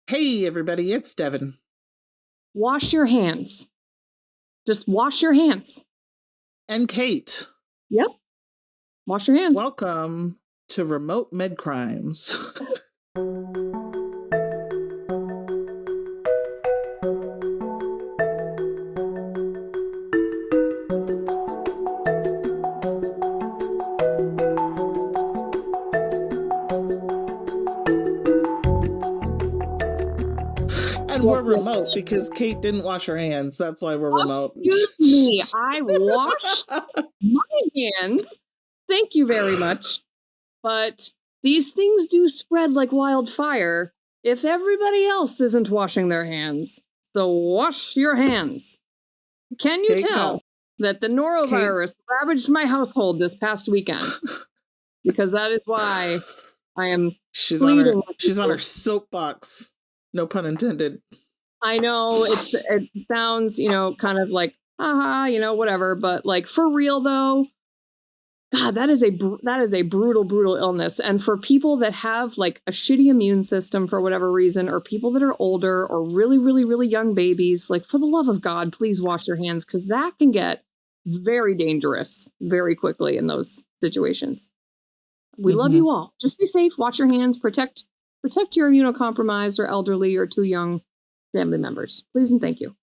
Hey, everybody, it's Devin. Wash your hands. Just wash your hands. And Kate. Yep. Wash your hands. Welcome to Remote Medcrimes. And we're remote because Kate didn't wash her hands. That's why we're remote. Excuse me, I washed my hands. Thank you very much. But these things do spread like wildfire if everybody else isn't washing their hands. So wash your hands. Can you tell that the norovirus ravaged my household this past weekend? Because that is why I am She's on her soapbox. No pun intended. I know it sounds, kind of like, haha, whatever. But like for real though, God, that is a brutal, brutal illness. And for people that have like a shitty immune system for whatever reason, or people that are older or really, really, really young babies, like for the love of God, please wash your hands, because that can get very dangerous very quickly in those situations. We love you all. Just be safe. Wash your hands. Protect your immunocompromised or elderly or too young family members. Please and thank you.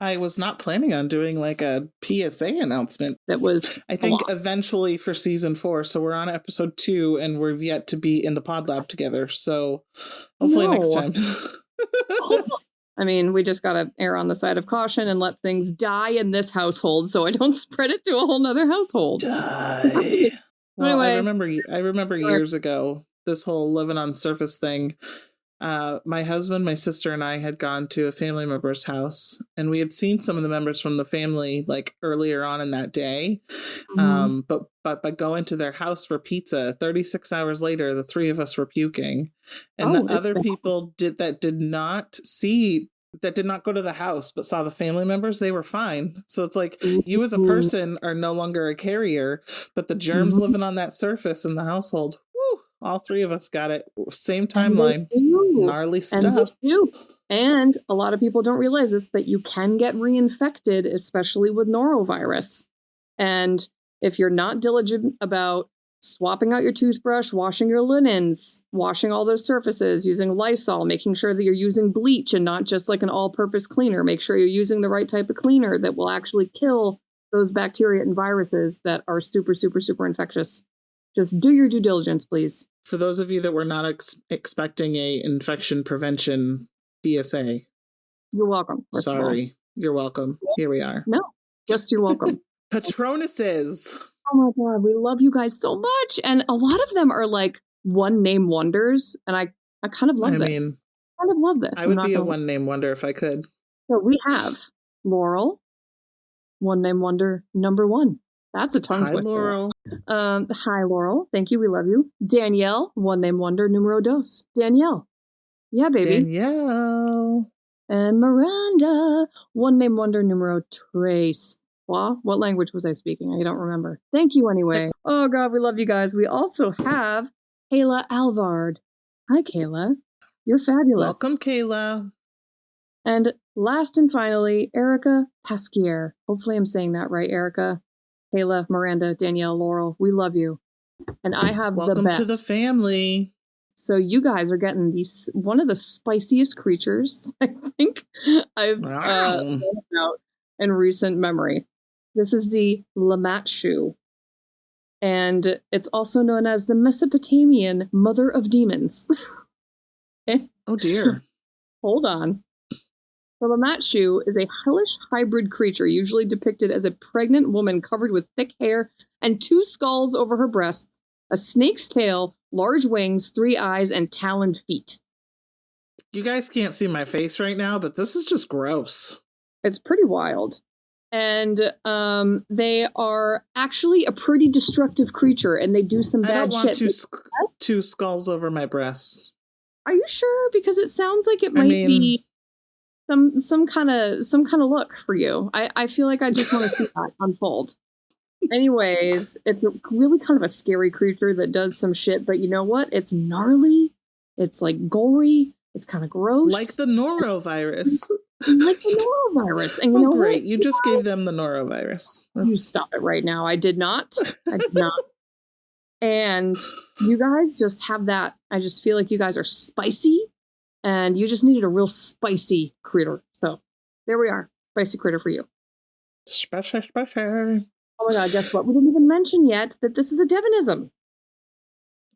I was not planning on doing like a PSA announcement. That was, I think, eventually for season 4. So we're on episode 2 and we're yet to be in the pod lab together. So hopefully next time. I mean, we just got to err on the side of caution and let things die in this household so I don't spread it to a whole nother household. Die. Well, anyway, I remember years ago, this whole living on surface thing. My husband, my sister, and I had gone to a family member's house, and we had seen some of the members from the family like earlier on in that day. But by going to their house for pizza, 36 hours later, the 3 of us were puking, and the other people did not go to the house but saw the family members. They were fine. So it's like you as a person are no longer a carrier, but the germs living on that surface in the household. Woo, all 3 of us got it. Same timeline. Gnarly stuff. And a lot of people don't realize this, but you can get reinfected, especially with norovirus. And if you're not diligent about swapping out your toothbrush, washing your linens, washing all those surfaces, using Lysol, making sure that you're using bleach and not just like an all-purpose cleaner. Make sure you're using the right type of cleaner that will actually kill those bacteria and viruses that are super, super, super infectious. Just do your due diligence, please. For those of you that were not expecting a infection prevention PSA. You're welcome. Sorry. You're welcome. Here we are. No, just you're welcome. Patronuses. Oh my God, we love you guys so much. And a lot of them are like one-name wonders. And I kind of love this. I kind of love this. I would be a one-name wonder if I could. So we have Laurel, one-name wonder number 1. That's a tongue twister. Hi, Laurel. Hi, Laurel. Thank you. We love you. Danielle, one-name wonder numero 2. Danielle. Yeah, baby. Danielle. And Miranda, one-name wonder numero 3. Well, what language was I speaking? I don't remember. Thank you anyway. Oh, God, we love you guys. We also have Kayla Alvard. Hi, Kayla. You're fabulous. Welcome, Kayla. And last and finally, Erica Pasquier. Hopefully I'm saying that right, Erica. Kayla, Miranda, Danielle, Laurel, we love you. And I have the best. Welcome to the family. So you guys are getting one of the spiciest creatures I think I've thought about in recent memory. This is the Lamatsu, and it's also known as the Mesopotamian Mother of Demons. Oh dear. Hold on. The Lamatsu is a hellish hybrid creature, usually depicted as a pregnant woman covered with thick hair and 2 skulls over her breasts, a snake's tail, large wings, 3 eyes, and taloned feet. You guys can't see my face right now, but this is just gross. It's pretty wild. And they are actually a pretty destructive creature, and they do some bad shit. I don't want 2 skulls over my breasts. Are you sure? Because it sounds like it might be some kind of look for you. I feel like I just want to see that unfold. Anyways, it's a really kind of a scary creature that does some shit, but you know what? It's gnarly. It's like gory. It's kind of gross. Like the norovirus. Like the norovirus. And you know great. what? You just gave them the norovirus. You stop it right now. I did not. I did not. And you guys just have that. I just feel like you guys are spicy and you just needed a real spicy critter. So there we are. Spicy critter for you. Spicy. Oh my God, guess what? We didn't even mention yet that this is a Devonism.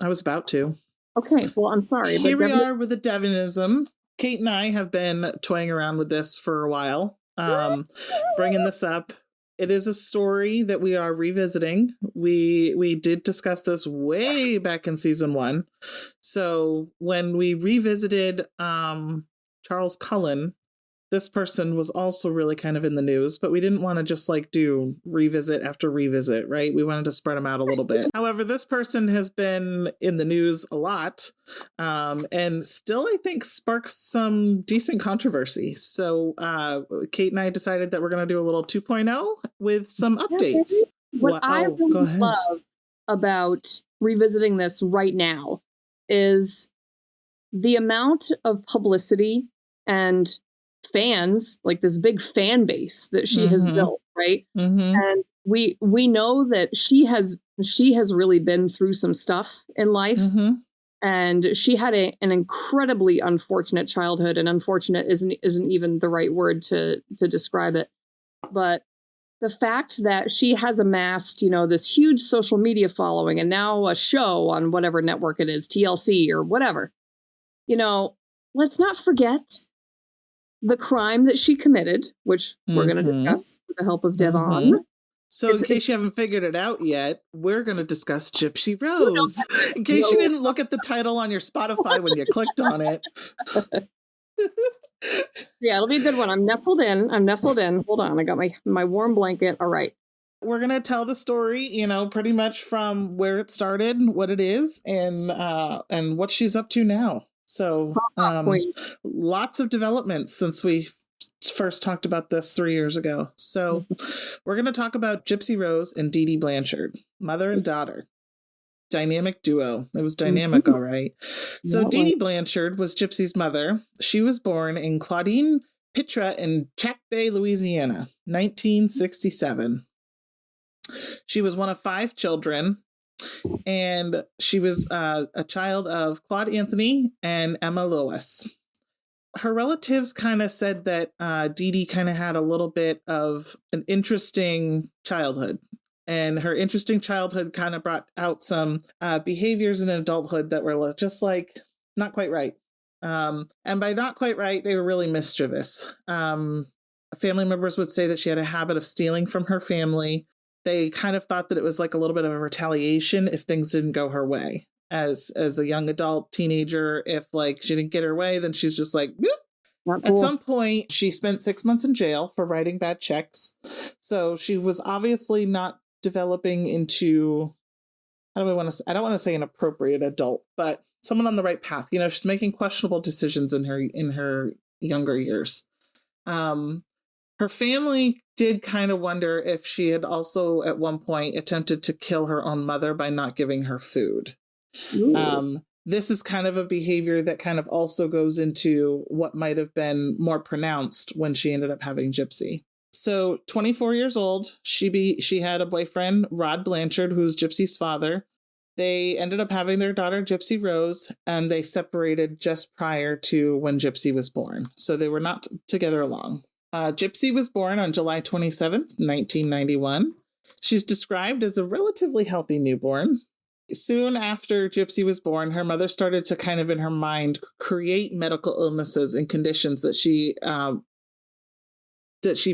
I was about to. Okay, well, I'm sorry. Here we are with the Devonism. Kate and I have been toying around with this for a while, bringing this up. It is a story that we are revisiting. We did discuss this way back in season 1. So when we revisited Charles Cullen, this person was also really kind of in the news, but we didn't want to just like do revisit after revisit, right? We wanted to spread them out a little bit. However, this person has been in the news a lot and still, I think, sparks some decent controversy. So Kate and I decided that we're going to do a little 2.0 with some updates. What I really love about revisiting this right now is the amount of publicity and fans, like this big fan base that she has built, right? And we know that she has really been through some stuff in life, and she had an incredibly unfortunate childhood, and unfortunate isn't even the right word to describe it. But the fact that she has amassed, this huge social media following and now a show on whatever network it is, TLC or whatever, let's not forget the crime that she committed, which we're going to discuss with the help of Devon. So in case you haven't figured it out yet, we're going to discuss Gypsy Rose. In case you didn't look at the title on your Spotify when you clicked on it. Yeah, it'll be a good one. I'm nestled in. Hold on. I got my warm blanket. All right. We're going to tell the story, pretty much from where it started, what it is, and what she's up to now. So lots of developments since we first talked about this 3 years ago. So we're going to talk about Gypsy Rose and DeeDee Blanchard, mother and daughter. Dynamic duo. It was dynamic, all right. So DeeDee Blanchard was Gypsy's mother. She was born in Claudine Pitra in Chack Bay, Louisiana, 1967. She was one of 5 children. And she was a child of Claude Anthony and Emma Lois. Her relatives kind of said that DeeDee kind of had a little bit of an interesting childhood. And her interesting childhood kind of brought out some behaviors in adulthood that were just like not quite right. And by not quite right, they were really mischievous. Family members would say that she had a habit of stealing from her family. They kind of thought that it was like a little bit of a retaliation if things didn't go her way. As a young adult teenager, if like she didn't get her way, then she's just like, cool. At some point, she spent 6 months in jail for writing bad checks. So she was obviously not developing into, I don't want to say an appropriate adult, but someone on the right path. She's making questionable decisions in her younger years. Her family did kind of wonder if she had also at one point attempted to kill her own mother by not giving her food. This is kind of a behavior that kind of also goes into what might have been more pronounced when she ended up having Gypsy. So 24 years old, she had a boyfriend, Rod Blanchard, who's Gypsy's father. They ended up having their daughter, Gypsy Rose, and they separated just prior to when Gypsy was born. So they were not together long. Gypsy was born on July 27th, 1991. She's described as a relatively healthy newborn. Soon after Gypsy was born, her mother started to kind of in her mind create medical illnesses and conditions that she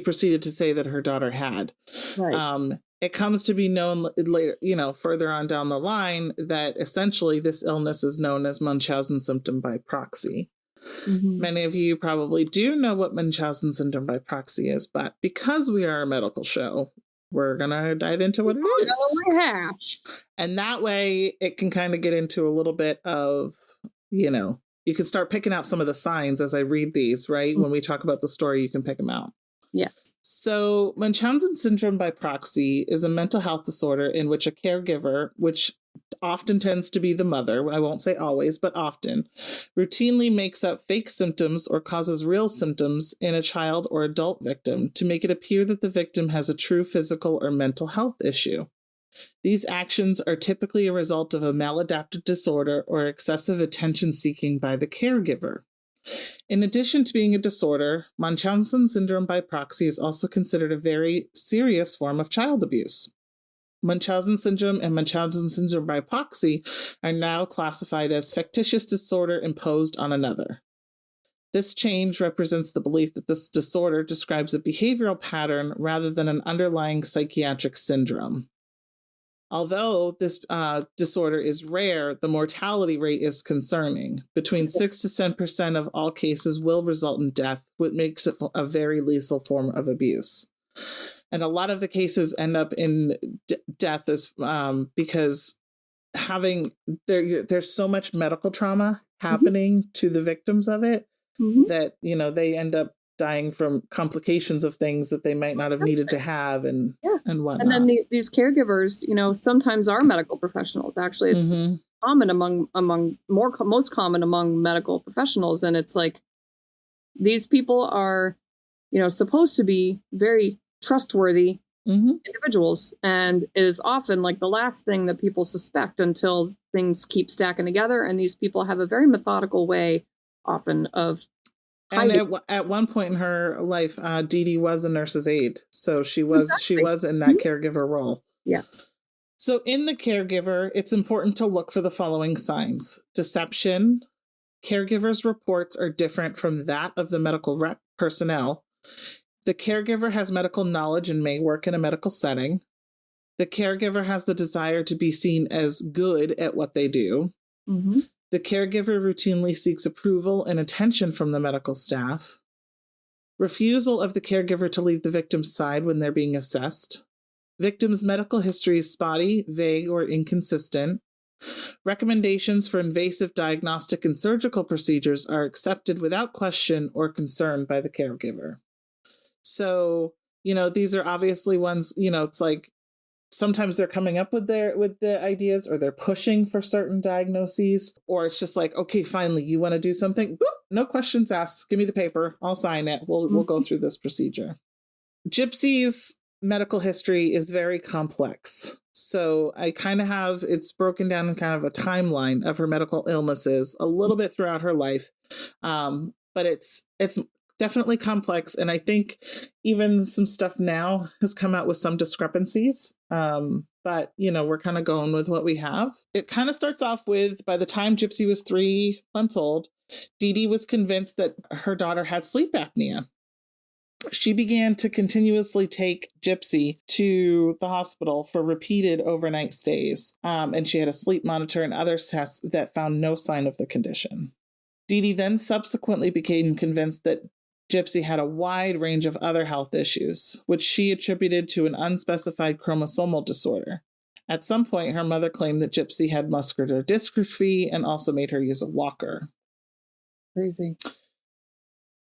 proceeded to say that her daughter had. Right. It comes to be known later, further on down the line, that essentially this illness is known as Munchausen symptom by proxy. Many of you probably do know what Munchausen syndrome by proxy is, but because we are a medical show, we're going to dive into what it is. And that way it can kind of get into a little bit of, you can start picking out some of the signs as I read these, right? When we talk about the story, you can pick them out. Yeah. So Munchausen syndrome by proxy is a mental health disorder in which a caregiver, which often tends to be the mother, I won't say always, but often, routinely makes up fake symptoms or causes real symptoms in a child or adult victim to make it appear that the victim has a true physical or mental health issue. These actions are typically a result of a maladaptive disorder or excessive attention seeking by the caregiver. In addition to being a disorder, Munchausen syndrome by proxy is also considered a very serious form of child abuse. Munchausen syndrome and Munchausen syndrome by proxy are now classified as factitious disorder imposed on another. This change represents the belief that this disorder describes a behavioral pattern rather than an underlying psychiatric syndrome. Although this disorder is rare, the mortality rate is concerning. Between 6 to 10% of all cases will result in death, which makes it a very lethal form of abuse. And a lot of the cases end up in death as, because there's so much medical trauma happening to the victims of it that, they end up dying from complications of things that they might not have needed to have and whatnot. And then these caregivers, sometimes are medical professionals. Actually, it's common most common among medical professionals. And it's like, these people are, supposed to be very trustworthy individuals. And it is often like the last thing that people suspect until things keep stacking together. And these people have a very methodical way often of and at one point in her life, DeeDee was a nurse's aide, so she was in that caregiver role. Yes. So in the caregiver, it's important to look for the following signs: deception. Caregivers' reports are different from that of the medical personnel. The caregiver has medical knowledge and may work in a medical setting. The caregiver has the desire to be seen as good at what they do. The caregiver routinely seeks approval and attention from the medical staff. Refusal of the caregiver to leave the victim's side when they're being assessed. Victim's medical history is spotty, vague, or inconsistent. Recommendations for invasive diagnostic and surgical procedures are accepted without question or concern by the caregiver. So, these are obviously ones, it's like, sometimes they're coming up with the ideas, or they're pushing for certain diagnoses, or it's just like, okay, finally, you want to do something? Boop, no questions asked. Give me the paper. I'll sign it. We'll go through this procedure. Gypsy's medical history is very complex. So I kind of have, it's broken down in kind of a timeline of her medical illnesses a little bit throughout her life. But it's definitely complex. And I think even some stuff now has come out with some discrepancies. But, we're kind of going with what we have. It kind of starts off with, by the time Gypsy was 3 months old, DeeDee was convinced that her daughter had sleep apnea. She began to continuously take Gypsy to the hospital for repeated overnight stays. And she had a sleep monitor and other tests that found no sign of the condition. DeeDee then subsequently became convinced that Gypsy had a wide range of other health issues, which she attributed to an unspecified chromosomal disorder. At some point, her mother claimed that Gypsy had muscular dystrophy and also made her use a walker. Crazy.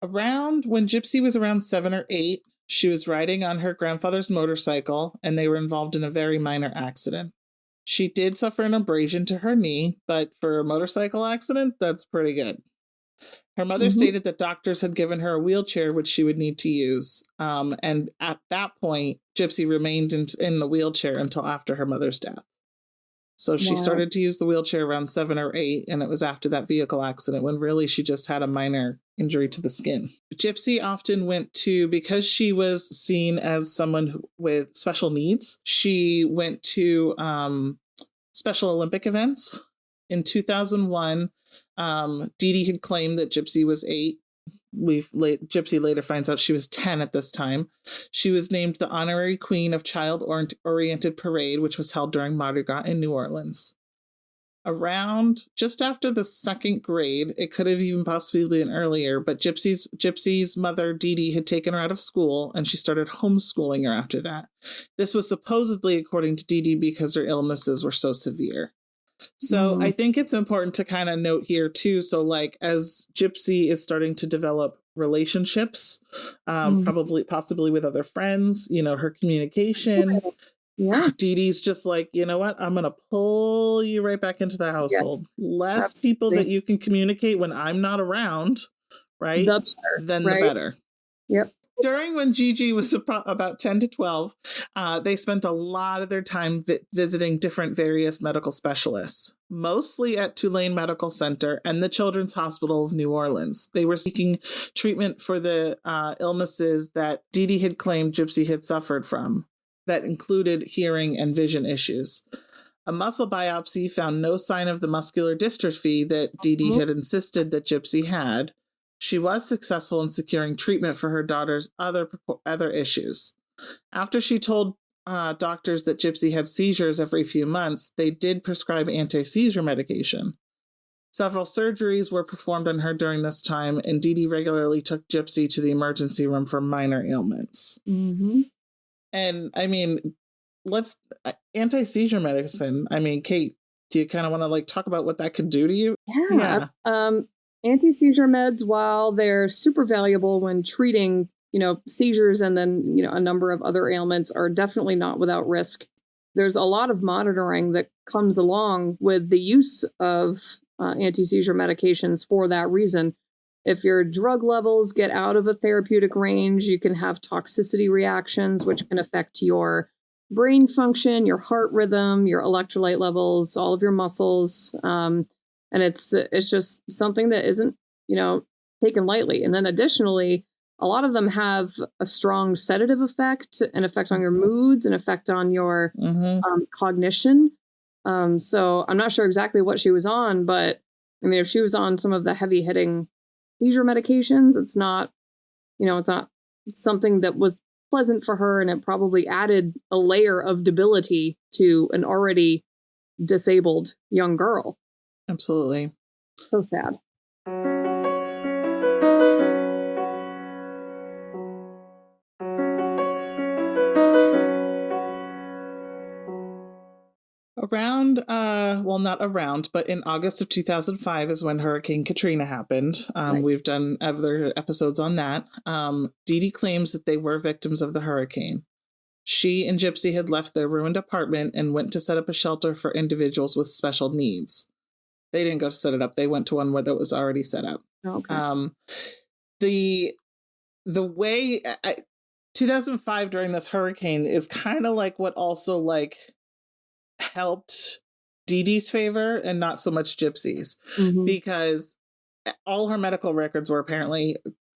When Gypsy was around 7 or 8, she was riding on her grandfather's motorcycle, and they were involved in a very minor accident. She did suffer an abrasion to her knee, but for a motorcycle accident, that's pretty good. Her mother stated that doctors had given her a wheelchair, which she would need to use. And at that point, Gypsy remained in the wheelchair until after her mother's death. So she started to use the wheelchair around 7 or 8, and it was after that vehicle accident when really she just had a minor injury to the skin. Gypsy often because she was seen as someone with special needs, she went to Special Olympic events. In 2001, DeeDee had claimed that Gypsy was 8. Gypsy later finds out she was 10 at this time. She was named the honorary queen of child-oriented parade, which was held during Mardi Gras in New Orleans. Around just after the 2nd grade, it could have even possibly been earlier, but Gypsy's mother, DeeDee, had taken her out of school, and she started homeschooling her after that. This was supposedly, according to DeeDee, because her illnesses were so severe. So I think it's important to kind of note here too. So like as Gypsy is starting to develop relationships, possibly with other friends, her communication, Yeah. DeeDee's just like, you know what? I'm going to pull you right back into the Yes. household. Less people that Absolutely. you can communicate when I'm not around, right? The better, Then the right? better. Yep. During when Gigi was about 10 to 12, they spent a lot of their time visiting different various medical specialists, mostly at Tulane Medical Center and the Children's Hospital of New Orleans. They were seeking treatment for the illnesses that DeeDee had claimed Gypsy had suffered from, that included hearing and vision issues. A muscle biopsy found no sign of the muscular dystrophy that DeeDee had insisted that Gypsy had. She was successful in securing treatment for her daughter's other issues. After she told doctors that Gypsy had seizures every few months, they did prescribe anti-seizure medication. Several surgeries were performed on her during this time, and DeeDee regularly took Gypsy to the emergency room for minor ailments. Mm-hmm. And I mean, anti-seizure medicine. I mean, Kate, do you kind of want to like talk about what that could do to you? Yeah. Anti-seizure meds, while they're super valuable when treating, seizures and then, a number of other ailments, are definitely not without risk. There's a lot of monitoring that comes along with the use of anti-seizure medications for that reason. If your drug levels get out of a therapeutic range, you can have toxicity reactions, which can affect your brain function, your heart rhythm, your electrolyte levels, all of your muscles. And it's just something that isn't, taken lightly. And then additionally, a lot of them have a strong sedative effect, an effect on your moods, an effect on your cognition. So I'm not sure exactly what she was on, but I mean, if she was on some of the heavy hitting seizure medications, it's not something that was pleasant for her, and it probably added a layer of debility to an already disabled young girl. Absolutely. So sad. Not around, but in August of 2005 is when Hurricane Katrina happened. Right. We've done other episodes on that. DeeDee claims that they were victims of the hurricane. She and Gypsy had left their ruined apartment and went to set up a shelter for individuals with special needs. They didn't go to set it up. They went to one where that was already set up. Okay. The way 2005 during this hurricane is kind of like what also like helped DeeDee's favor and not so much Gypsy's, because all her medical records were apparently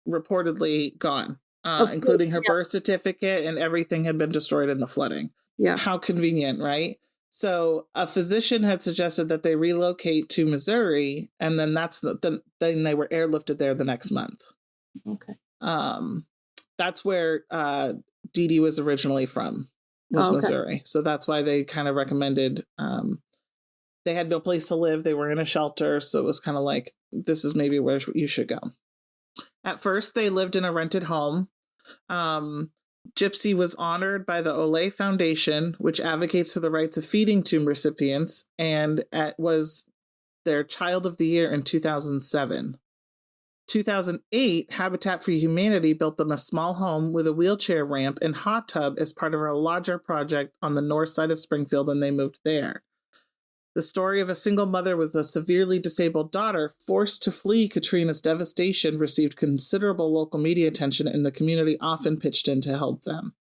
reportedly gone, including her birth certificate, and everything had been destroyed in the flooding. Yeah. How convenient, right? So a physician had suggested that they relocate to Missouri, and then then they were airlifted there the next month. Okay. That's where DeeDee was originally from, was Missouri. So that's why they kind of recommended, they had no place to live. They were in a shelter. So it was kind of like, this is maybe where you should go. At first, they lived in a rented home. Gypsy was honored by the Olay Foundation, which advocates for the rights of feeding tube recipients, and was their Child of the Year in 2007. 2008, Habitat for Humanity built them a small home with a wheelchair ramp and hot tub as part of a larger project on the north side of Springfield, and they moved there. The story of a single mother with a severely disabled daughter forced to flee Katrina's devastation received considerable local media attention, and the community often pitched in to help them.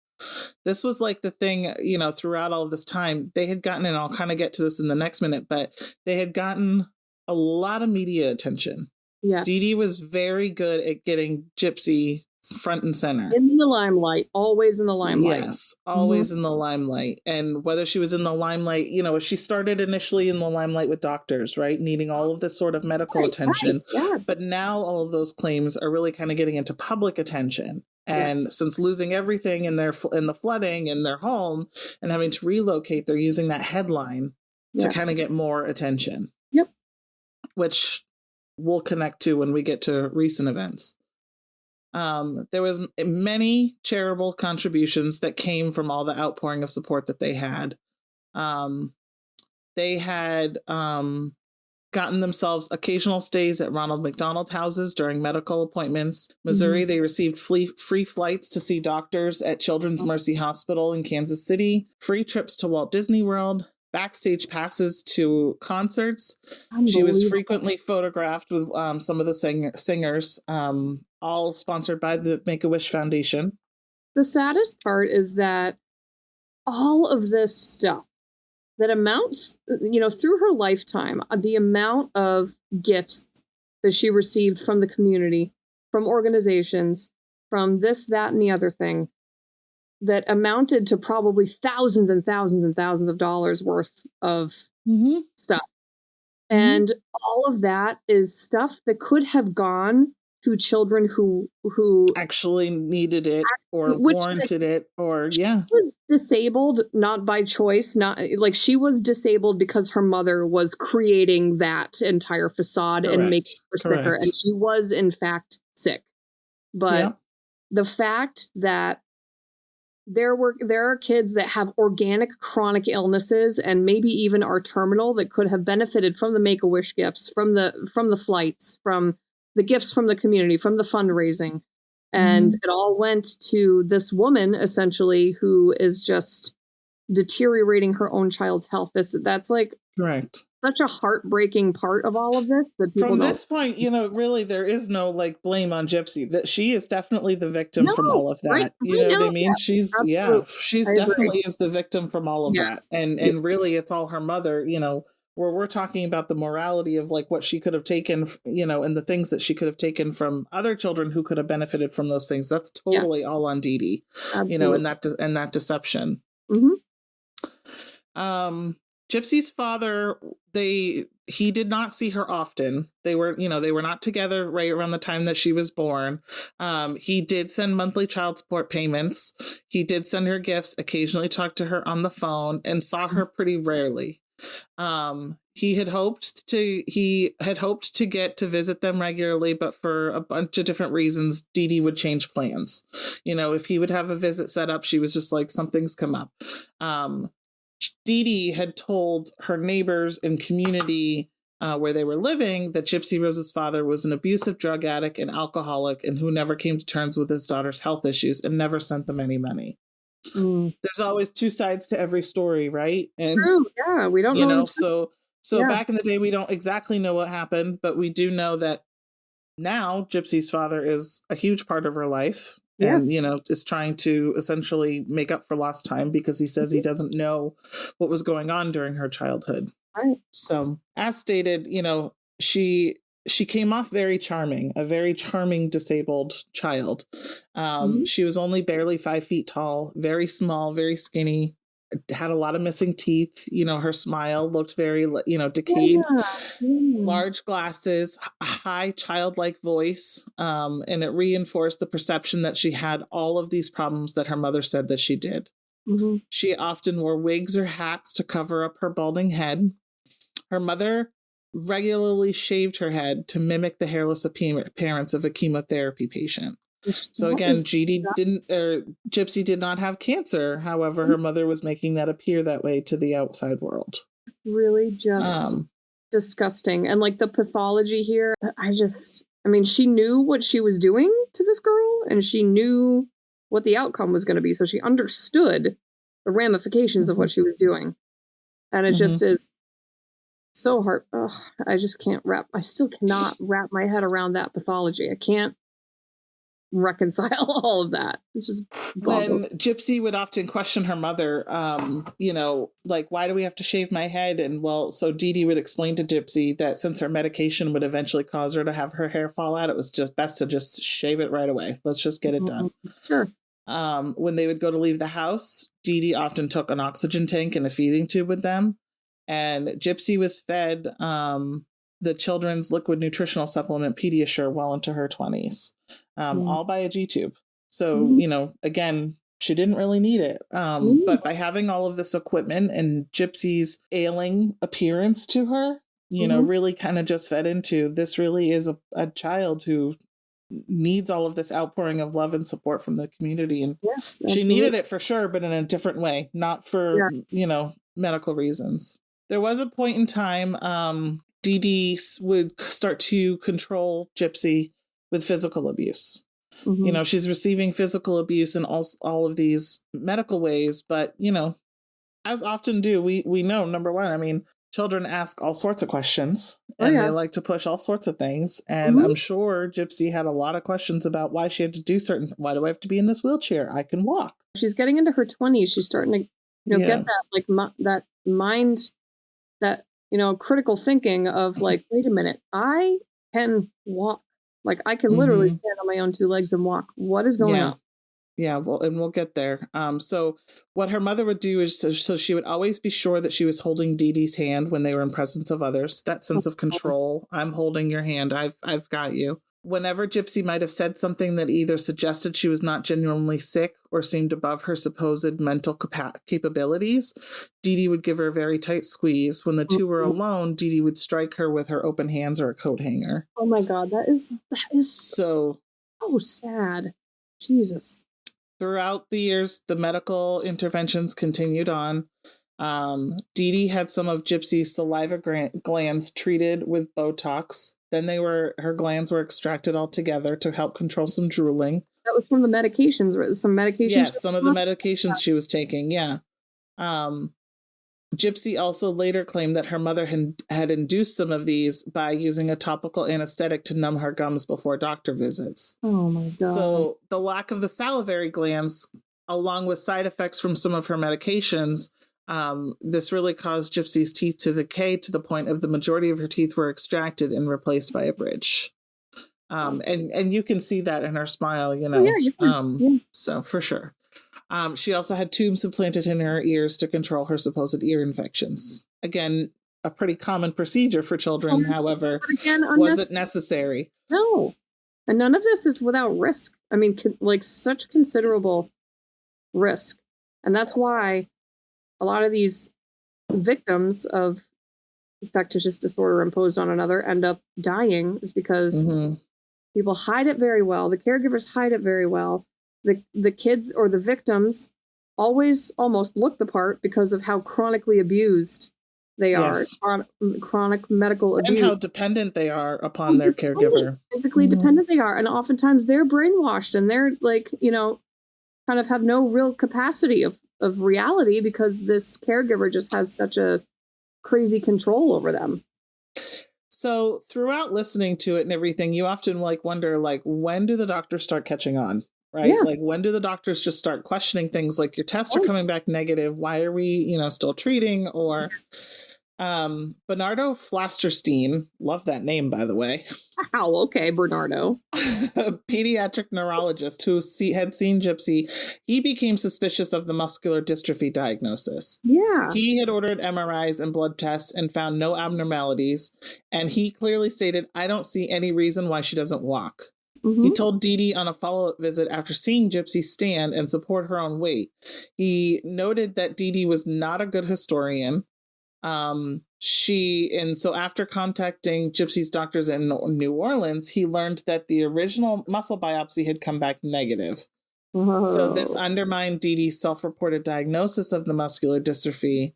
This was like the thing, throughout all of this time, they had gotten, and I'll kind of get to this in the next minute, but they had gotten a lot of media attention. Yes. DeeDee was very good at getting Gypsy front and center. In the limelight, always in the limelight. Yes, always in the limelight. And whether she was in the limelight, she started initially in the limelight with doctors, right? Needing all of this sort of medical attention. Right, yes. But now all of those claims are really kind of getting into public attention. And since losing everything in the flooding in their home and having to relocate, they're using that headline to kind of get more attention. Yep. Which we'll connect to when we get to recent events. There was many charitable contributions that came from all the outpouring of support that they had. They had gotten gotten themselves occasional stays at Ronald McDonald houses during medical appointments. Missouri, they received free flights to see doctors at Children's Mercy Hospital in Kansas City, free trips to Walt Disney World, backstage passes to concerts. She was frequently photographed with some of the singers, all sponsored by the Make-A-Wish Foundation. The saddest part is that all of this stuff that amounts, through her lifetime, the amount of gifts that she received from the community, from organizations, from this, that, and the other thing, that amounted to probably thousands and thousands and thousands of dollars worth of stuff. And all of that is stuff that could have gone to children who actually needed it or warranted it, or she was disabled not by choice, not like she was disabled because her mother was creating that entire facade and making her sicker, and she was in fact sick. But the fact that there are kids that have organic chronic illnesses and maybe even are terminal that could have benefited from the Make-A-Wish gifts, from the flights, from the gifts from the community, from the fundraising. And it all went to this woman, essentially, who is just deteriorating her own child's health. That's like such a heartbreaking part of all of this. That people from this point, really, there is no like blame on Gypsy. That she is definitely the victim from all of that. You know what I mean? She's definitely is the victim from all of that. And really, it's all her mother. Where we're talking about the morality of like what she could have taken, and the things that she could have taken from other children who could have benefited from those things. That's totally all on DeeDee, and that deception. Gypsy's father, he did not see her often. They were not together right around the time that she was born. He did send monthly child support payments. He did send her gifts, occasionally talked to her on the phone, and saw her pretty rarely. He had hoped to get to visit them regularly, but for a bunch of different reasons, DeeDee would change plans. If he would have a visit set up, she was just like, something's come up. DeeDee had told her neighbors and community where they were living that Gypsy Rose's father was an abusive drug addict and alcoholic, and who never came to terms with his daughter's health issues and never sent them any money. There's always two sides to every story, right? And true, yeah, we don't know. So back in the day, we don't exactly know what happened, but we do know that now Gypsy's father is a huge part of her life. And, is trying to essentially make up for lost time because he says he doesn't know what was going on during her childhood. Right. So as stated, she came off very charming, a very charming disabled child. She was only barely 5 feet tall, very small, very skinny, had a lot of missing teeth. Her smile looked very, decayed, large glasses, high childlike voice. And it reinforced the perception that she had all of these problems that her mother said that she did. She often wore wigs or hats to cover up her balding head. Her mother regularly shaved her head to mimic the hairless appearance of a chemotherapy patient. So again, Gypsy did not have cancer. However, her mother was making that appear that way to the outside world. Really just disgusting. And like the pathology here, she knew what she was doing to this girl, and she knew what the outcome was going to be. So she understood the ramifications of what she was doing. And it just is so hard. I still cannot wrap my head around that pathology. I can't reconcile all of that. It's just boggles. When Gypsy would often question her mother, like, why do we have to shave my head? And so DeeDee would explain to Gypsy that since her medication would eventually cause her to have her hair fall out, it was just best to just shave it right away. Let's just get it done. Sure. When they would go to leave the house, DeeDee often took an oxygen tank and a feeding tube with them. And Gypsy was fed the children's liquid nutritional supplement Pediasure well into her 20s, all by a G-tube. So, again, she didn't really need it. But by having all of this equipment and Gypsy's ailing appearance to her, really kind of just fed into this really is a child who needs all of this outpouring of love and support from the community. And she needed it for sure, but in a different way, not for, medical reasons. There was a point in time, DeeDee would start to control Gypsy with physical abuse. You know, she's receiving physical abuse in all of these medical ways, but, you know, as often do, we know, number one, I mean, children ask all sorts of questions and they like to push all sorts of things. And I'm sure Gypsy had a lot of questions about why she had to do why do I have to be in this wheelchair? I can walk. She's getting into her 20s. She's starting to, you know, get that, like, that mind, that, you know, critical thinking of like, wait a minute, I can walk. Like, I can literally stand on my own two legs and walk. What is going on? Yeah, well, and we'll get there. So what her mother would do is, so she would always be sure that she was holding DeeDee's hand when they were in presence of others. That sense of control. I'm holding your hand. I've got you. Whenever Gypsy might have said something that either suggested she was not genuinely sick or seemed above her supposed mental capabilities, DeeDee would give her a very tight squeeze. When the two were alone, DeeDee would strike her with her open hands or a coat hanger. Oh my God, that is so sad. Jesus. Throughout the years, the medical interventions continued on. DeeDee had some of Gypsy's saliva glands treated with Botox. Then her glands were extracted altogether to help control some drooling. That was from the medications, some medications? Yes, some of the medications she was taking, yeah. Gypsy also later claimed that her mother had induced some of these by using a topical anesthetic to numb her gums before doctor visits. Oh my God. So the lack of the salivary glands, along with side effects from some of her medications, this really caused Gypsy's teeth to decay to the point of the majority of her teeth were extracted and replaced by a bridge. And you can see that in her smile, you know. Oh, yeah. So for sure. She also had tubes implanted in her ears to control her supposed ear infections. Again, a pretty common procedure for children, however, wasn't necessary. No. And none of this is without risk. I mean, like, such considerable risk. And that's why a lot of these victims of infectious disorder imposed on another end up dying, is because people hide it very well. The caregivers hide it very well. The kids or the victims always almost look the part because of how chronically abused they are. Chronic medical abuse. And how dependent they are upon their caregiver. Physically dependent they are. And oftentimes they're brainwashed and they're, like, you know, kind of have no real capacity of reality because this caregiver just has such a crazy control over them. So throughout listening to it and everything, you often wonder, when do the doctors start catching on? Right? Yeah. Like, when do the doctors just start questioning things like, your tests are coming back negative. Why are we, still treating? Or Bernardo Flasterstein, love that name, by the way. Wow, okay, Bernardo. A pediatric neurologist who had seen Gypsy, he became suspicious of the muscular dystrophy diagnosis. Yeah. He had ordered MRIs and blood tests and found no abnormalities. And he clearly stated, I don't see any reason why she doesn't walk. He told DeeDee on a follow-up visit after seeing Gypsy stand and support her own weight. He noted that DeeDee was not a good historian. So after contacting Gypsy's doctors in New Orleans, he learned that the original muscle biopsy had come back negative. So this undermined DeeDee's self-reported diagnosis of the muscular dystrophy,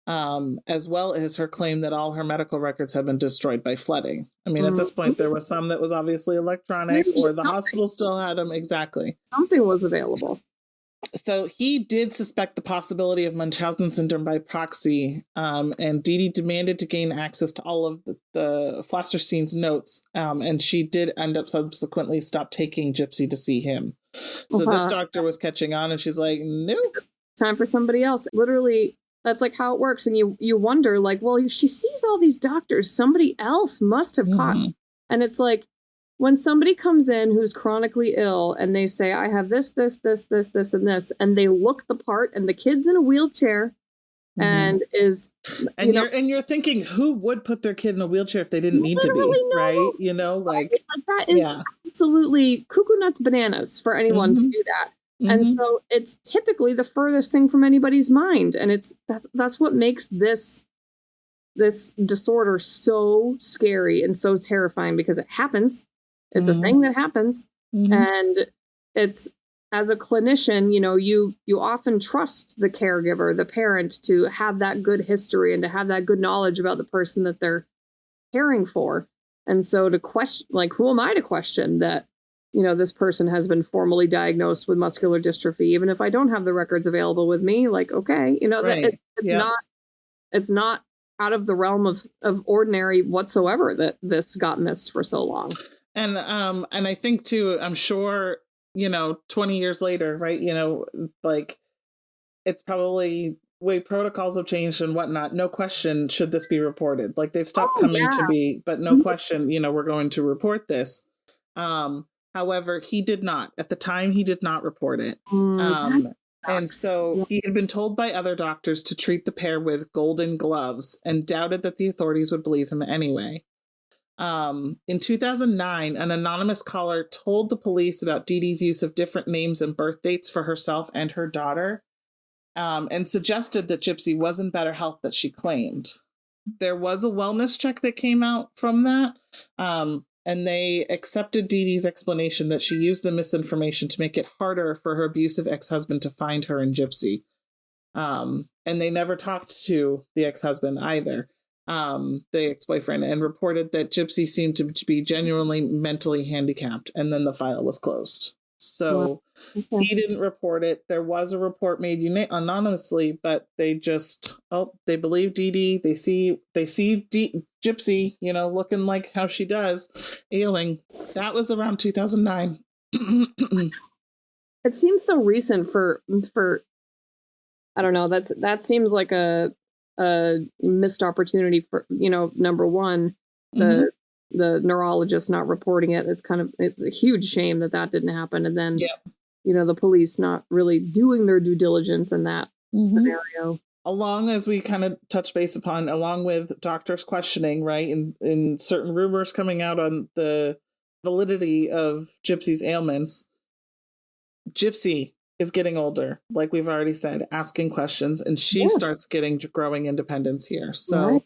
as well as her claim that all her medical records had been destroyed by flooding. I mean, at this point, there was some that was obviously electronic, or the hospital still had them. Exactly. Something was available. So he did suspect the possibility of Munchausen syndrome by proxy, and DeeDee demanded to gain access to all of the Flasterstein's notes, and she did end up subsequently stop taking Gypsy to see him. So this doctor was catching on, and she's like, nope. Time for somebody else. Literally, that's like how it works. And you wonder, like, well, she sees all these doctors. Somebody else must have caught. And it's like, when somebody comes in who's chronically ill and they say, I have this, and this, and they look the part, and the kid's in a wheelchair and is... And you're thinking, who would put their kid in a wheelchair if they didn't need to be, right? Like that is absolutely cuckoo nuts bananas for anyone to do that. And so it's typically the furthest thing from anybody's mind. And that's what makes this disorder so scary and so terrifying, because it happens. It's a thing that happens. And it's, as a clinician, you often trust the caregiver, the parent, to have that good history and to have that good knowledge about the person that they're caring for. And so to question, like, who am I to question that, this person has been formally diagnosed with muscular dystrophy, even if I don't have the records available with me? Like, okay, Right. that it's not out of the realm of ordinary whatsoever that this got missed for so long. And I think too, I'm sure, 20 years later, right? Like, it's probably way protocols have changed and whatnot. No question should this be reported. Like, they've stopped coming to be, but no question, we're going to report this. However, he did not. At the time, he did not report it. And so he had been told by other doctors to treat the pair with golden gloves and doubted that the authorities would believe him anyway. In 2009, an anonymous caller told the police about DeeDee's use of different names and birth dates for herself and her daughter, and suggested that Gypsy was in better health than she claimed. There was a wellness check that came out from that, and they accepted DeeDee's explanation that she used the misinformation to make it harder for her abusive ex-husband to find her and Gypsy. And they never talked to the ex-husband either, the ex-boyfriend, and reported that Gypsy seemed to be genuinely mentally handicapped, and then the file was closed. So he didn't report it. There was a report made anonymously, but they just, they believe DeeDee. They see Gypsy, looking like how she does, ailing. That was around 2009. It seems so recent for I don't know. That seems like a missed opportunity for, number one, the neurologist not reporting it. It's a huge shame that didn't happen. And then, the police not really doing their due diligence in that scenario. Along, as we kind of touch base upon, along with doctors questioning, right, and certain rumors coming out on the validity of Gypsy's ailments, Gypsy is getting older, like we've already said, asking questions, and she starts getting growing independence here. So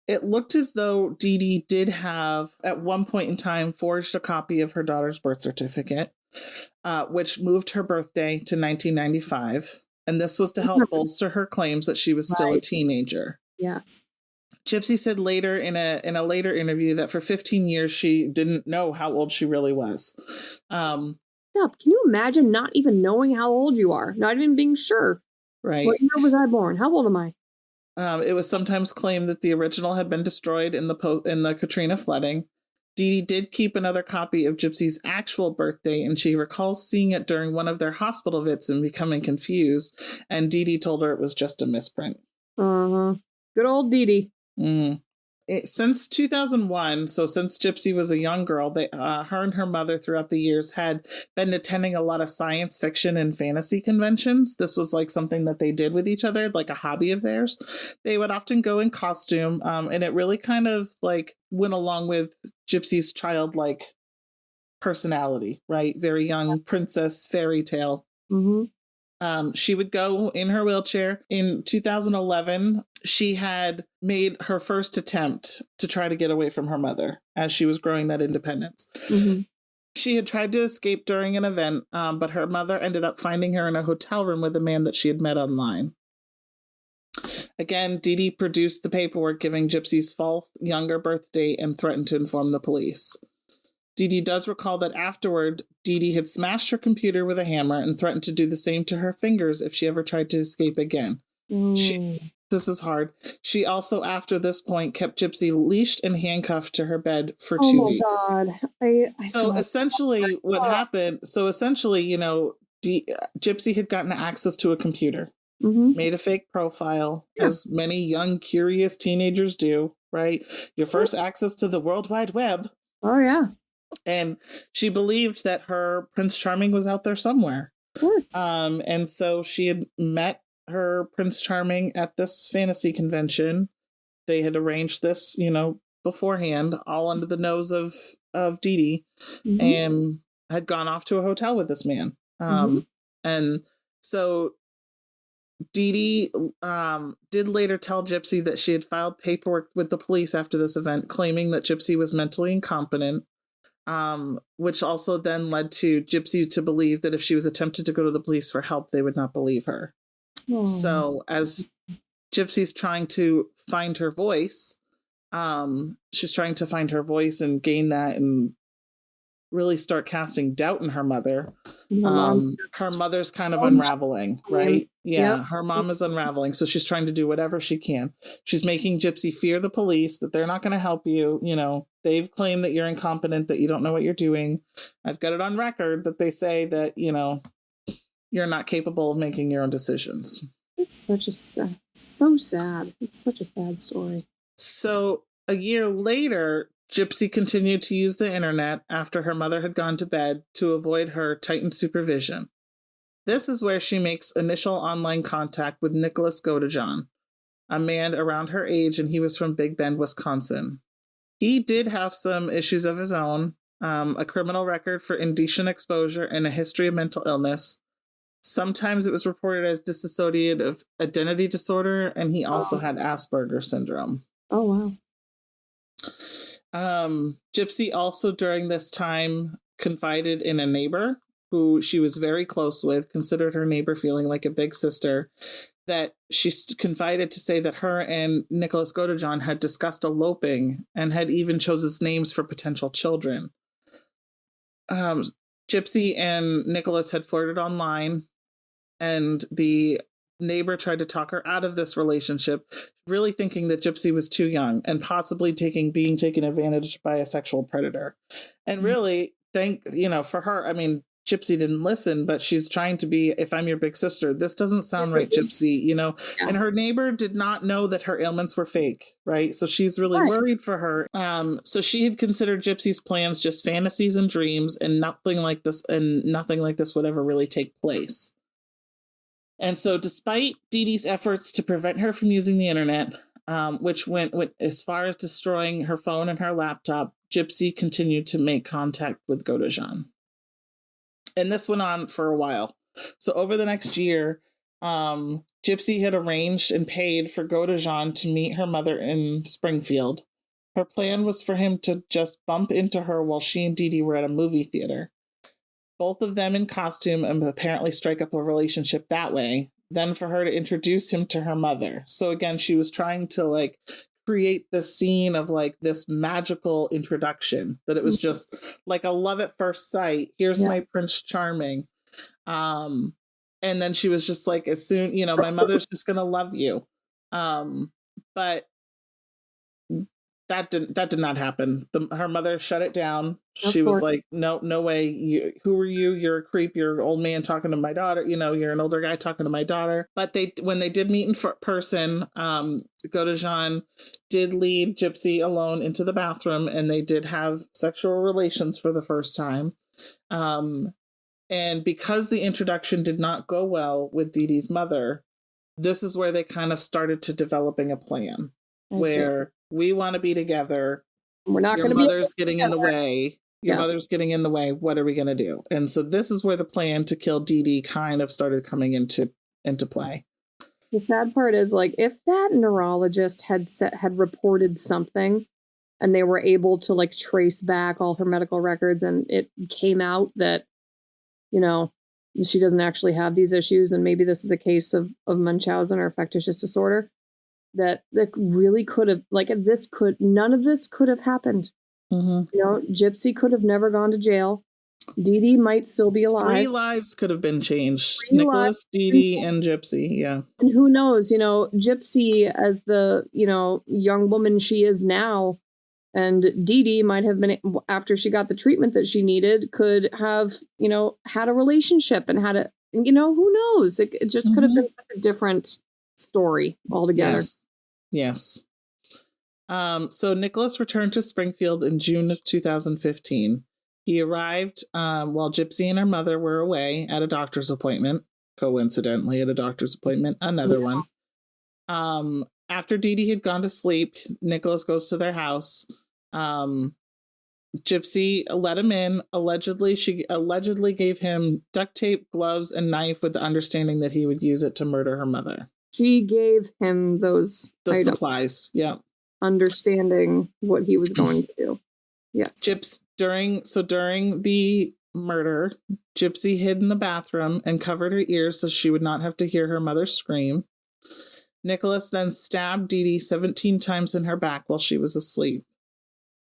it looked as though DeeDee did have, at one point in time, forged a copy of her daughter's birth certificate, which moved her birthday to 1995. And this was to help bolster her claims that she was still a teenager. Yes. Gypsy said later in a later interview that for 15 years she didn't know how old she really was. Can you imagine not even knowing how old you are? Not even being sure. Right. What year was I born? How old am I? It was sometimes claimed that the original had been destroyed in the Katrina flooding. DeeDee did keep another copy of Gypsy's actual birthday, and she recalls seeing it during one of their hospital visits and becoming confused. And DeeDee told her it was just a misprint. Good old DeeDee. Since 2001, so since Gypsy was a young girl, her and her mother throughout the years had been attending a lot of science fiction and fantasy conventions. This was like something that they did with each other, like a hobby of theirs. They would often go in costume, and it really kind of like went along with Gypsy's childlike personality, right? Very young princess fairy tale. She would go in her wheelchair. In 2011, she had made her first attempt to try to get away from her mother as she was growing that independence. She had tried to escape during an event, but her mother ended up finding her in a hotel room with a man that she had met online. Again, DeeDee produced the paperwork giving Gypsy's false younger birthday and threatened to inform the police. DeeDee does recall that afterward, DeeDee had smashed her computer with a hammer and threatened to do the same to her fingers if she ever tried to escape again. This is hard. She also, after this point, kept Gypsy leashed and handcuffed to her bed for 2 weeks. So essentially, what happened? So essentially, Gypsy had gotten access to a computer, made a fake profile, as many young, curious teenagers do. Right, your first access to the World Wide Web. Oh yeah. And she believed that her Prince Charming was out there somewhere. Of course. And so she had met her Prince Charming at this fantasy convention. They had arranged this, beforehand, all under the nose of DeeDee, and had gone off to a hotel with this man. And so DeeDee did later tell Gypsy that she had filed paperwork with the police after this event, claiming that Gypsy was mentally incompetent. Which also then led to Gypsy to believe that if she was attempted to go to the police for help, they would not believe her. So as Gypsy's trying to find her voice, She's trying to find her voice and gain that and really start casting doubt in her mother. Her mother's kind of unraveling, right? Yeah, Yep. her mom is unraveling, so she's trying to do whatever she can. She's making Gypsy fear the police, that they're not going to help you. You know, they've claimed that you're incompetent, that you don't know what you're doing. I've got it on record that they say that, you know, you're not capable of making your own decisions. It's such a so sad. It's such a sad story. So a year later, Gypsy continued to use the internet after her mother had gone to bed to avoid her tightened supervision. This is where she makes initial online contact with Nicholas Godejohn, a man around her age, and he was from Big Bend, Wisconsin. He did have some issues of his own, a criminal record for indecent exposure and a history of mental illness. Sometimes it was reported as dissociative identity disorder, and he also had Asperger's syndrome. Oh, wow. Gypsy also during this time confided in a neighbor who she was very close with, considered her neighbor, feeling like a big sister, that she confided to say that her and Nicholas Godejohn had discussed eloping and had even chosen names for potential children. Gypsy and Nicholas had flirted online, and the neighbor tried to talk her out of this relationship, really thinking that Gypsy was too young and possibly being taken advantage by a sexual predator. And really, for her, I mean, Gypsy didn't listen, but she's trying to be, if I'm your big sister, this doesn't sound right, Gypsy, you know. Yeah. And her neighbor did not know that her ailments were fake, right? So she's really worried for her. So she had considered Gypsy's plans just fantasies and dreams, and nothing like this would ever really take place. And so despite DeeDee's efforts to prevent her from using the internet, which went as far as destroying her phone and her laptop, Gypsy continued to make contact with Godejohn. And this went on for a while. So over the next year, Gypsy had arranged and paid for Godejohn to meet her mother in Springfield. Her plan was for him to just bump into her while she and DeeDee were at a movie theater. Both of them in costume, and apparently strike up a relationship that way. Then for her to introduce him to her mother. So again, she was trying to create this scene of this magical introduction, that it was just like a love at first sight. Here's my Prince Charming. And then she was just like, as soon, my mother's just going to love you. But that did not happen. Her mother shut it down. She was like, no way. Who are you? You're a creep. You're an old man talking to my daughter. You're an older guy talking to my daughter. But when they did meet in person, Godejohn did lead Gypsy alone into the bathroom, and they did have sexual relations for the first time. And because the introduction did not go well with DeeDee's mother, this is where they kind of started to developing a plan where we want to be together. We're not going to be. Your mother's getting in the way. Your mother's getting in the way. What are we going to do? And so this is where the plan to kill DeeDee kind of started coming into play. The sad part is, if that neurologist had reported something, and they were able to trace back all her medical records, and it came out that, she doesn't actually have these issues, and maybe this is a case of Munchausen or factitious disorder. That really could have, none of this could have happened. Mm-hmm. Gypsy could have never gone to jail. DeeDee might still be alive. 3 lives could have been changed. Nicholas, DeeDee, and Gypsy, yeah. And who knows, Gypsy, as the, young woman she is now, and DeeDee might have been, after she got the treatment that she needed, could have, had a relationship and had who knows? It just could have been such a different story altogether. Yes. So Nicholas returned to Springfield in June of 2015. He arrived while Gypsy and her mother were away at a doctor's appointment. Coincidentally, at a doctor's appointment, another one. After DeeDee had gone to sleep, Nicholas goes to their house. Gypsy let him in. She allegedly gave him duct tape, gloves, and knife with the understanding that he would use it to murder her mother. She gave him the supplies, yeah. Understanding what he was going to do. Yes. During the murder, Gypsy hid in the bathroom and covered her ears so she would not have to hear her mother scream. Nicholas then stabbed DeeDee 17 times in her back while she was asleep.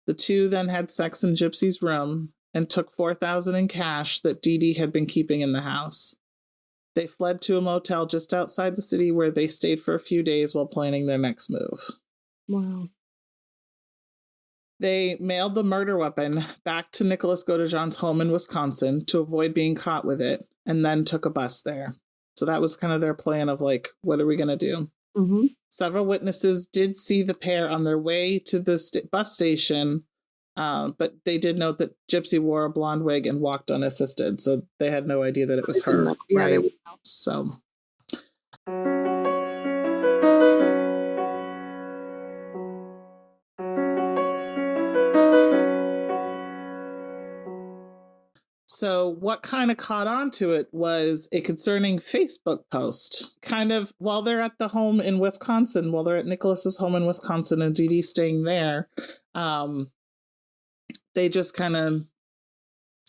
The two then had sex in Gypsy's room and took $4,000 in cash that DeeDee had been keeping in the house. They fled to a motel just outside the city where they stayed for a few days while planning their next move. Wow. They mailed the murder weapon back to Nicholas Godejohn's home in Wisconsin to avoid being caught with it, and then took a bus there. So that was kind of their plan of like, what are we going to do? Mm-hmm. Several witnesses did see the pair on their way to the bus station, but they did note that Gypsy wore a blonde wig and walked unassisted, so they had no idea that it was her. Yeah, right? So what kind of caught on to it was a concerning Facebook post. Kind of while they're at the home in Wisconsin, while they're at Nicholas's home in Wisconsin and DeeDee staying there, they just kind of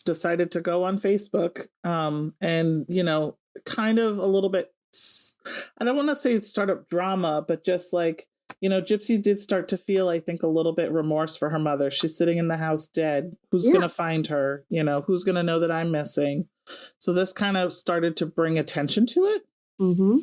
decided to go on Facebook and, you know, kind of a little bit, I don't want to say startup drama, but just like, you know, Gypsy did start to feel, I think, a little bit remorse for her mother. She's sitting in the house dead. Who's going to find her? You know, who's going to know that I'm missing? So this kind of started to bring attention to it. Mm-hmm.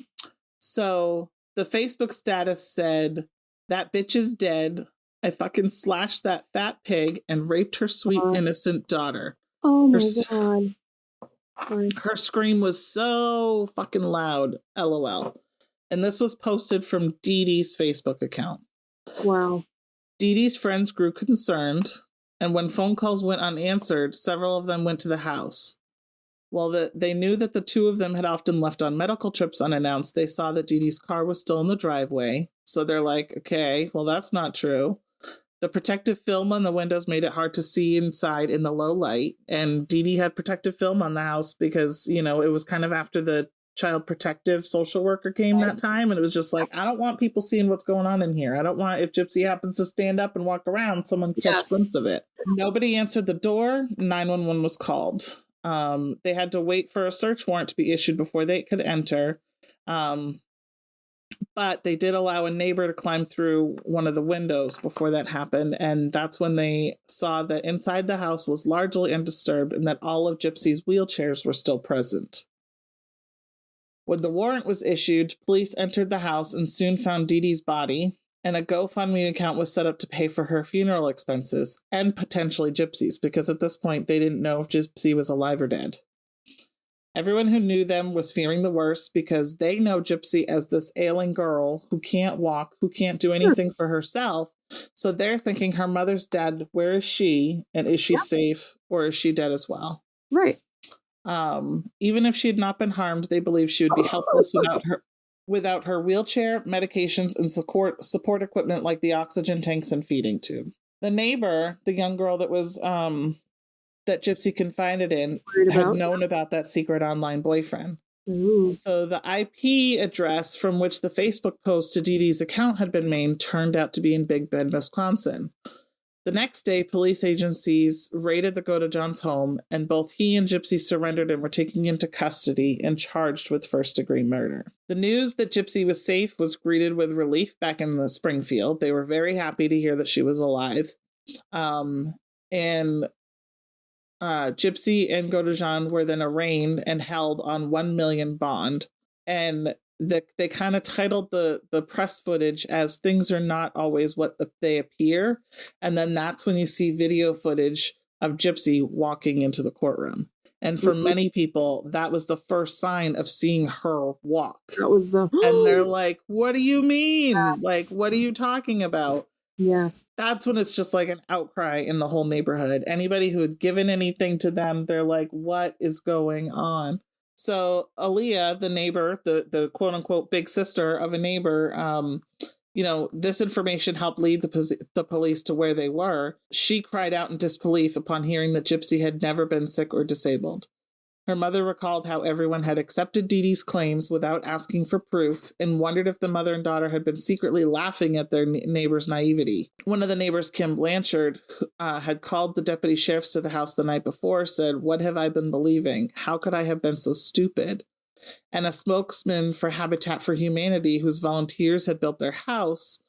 So the Facebook status said, "That bitch is dead. I fucking slashed that fat pig and raped her sweet, innocent daughter." Oh my God. Her scream was so fucking loud. LOL. And this was posted from DeeDee's Facebook account. Wow. DeeDee's friends grew concerned, and when phone calls went unanswered, several of them went to the house. While they knew that the two of them had often left on medical trips unannounced, they saw that DeeDee's car was still in the driveway. So they're like, okay, well, that's not true. The protective film on the windows made it hard to see inside in the low light. And DeeDee had protective film on the house because, you know, it was kind of after the child protective social worker came that time. And it was just like, I don't want people seeing what's going on in here. I don't want, if Gypsy happens to stand up and walk around, someone catch a glimpse of it. Nobody answered the door. 911 was called. They had to wait for a search warrant to be issued before they could enter. But they did allow a neighbor to climb through one of the windows before that happened. And that's when they saw that inside the house was largely undisturbed and that all of Gypsy's wheelchairs were still present. When the warrant was issued, police entered the house and soon found DeeDee's body, and a GoFundMe account was set up to pay for her funeral expenses and potentially Gypsy's, because at this point they didn't know if Gypsy was alive or dead. Everyone who knew them was fearing the worst because they know Gypsy as this ailing girl who can't walk, who can't do anything for herself. So they're thinking her mother's dead. Where is she? And is she safe, or is she dead as well? Right. Even if she had not been harmed, they believe she would be helpless without her wheelchair, medications, and support equipment like the oxygen tanks and feeding tube. The neighbor, the young girl that was that Gypsy confided in, had known about that secret online boyfriend. Ooh. So the IP address from which the Facebook post to DeeDee's account had been made turned out to be in Big Bend, Wisconsin. The next day, police agencies raided the Godejohn's home, and both he and Gypsy surrendered and were taken into custody and charged with first-degree murder. The news that Gypsy was safe was greeted with relief back in the Springfield. They were very happy to hear that she was alive. And Gypsy and Godejohn were then arraigned and held on $1 million bond. And they kind of titled the press footage as "Things Are Not Always What They Appear." And then that's when you see video footage of Gypsy walking into the courtroom. And for many people, that was the first sign of seeing her walk. That was and they're like, what do you mean? Like, what are you talking about? Yes. That's when it's just like an outcry in the whole neighborhood. Anybody who had given anything to them, they're like, what is going on? So Aaliyah, the neighbor, the quote unquote big sister of a neighbor, you know, this information helped lead the police to where they were. She cried out in disbelief upon hearing that Gypsy had never been sick or disabled. Her mother recalled how everyone had accepted DeeDee's claims without asking for proof and wondered if the mother and daughter had been secretly laughing at their neighbor's naivety. One of the neighbors, Kim Blanchard, had called the deputy sheriffs to the house the night before, said, "What have I been believing? How could I have been so stupid?" and a spokesman for Habitat for Humanity, whose volunteers had built their house,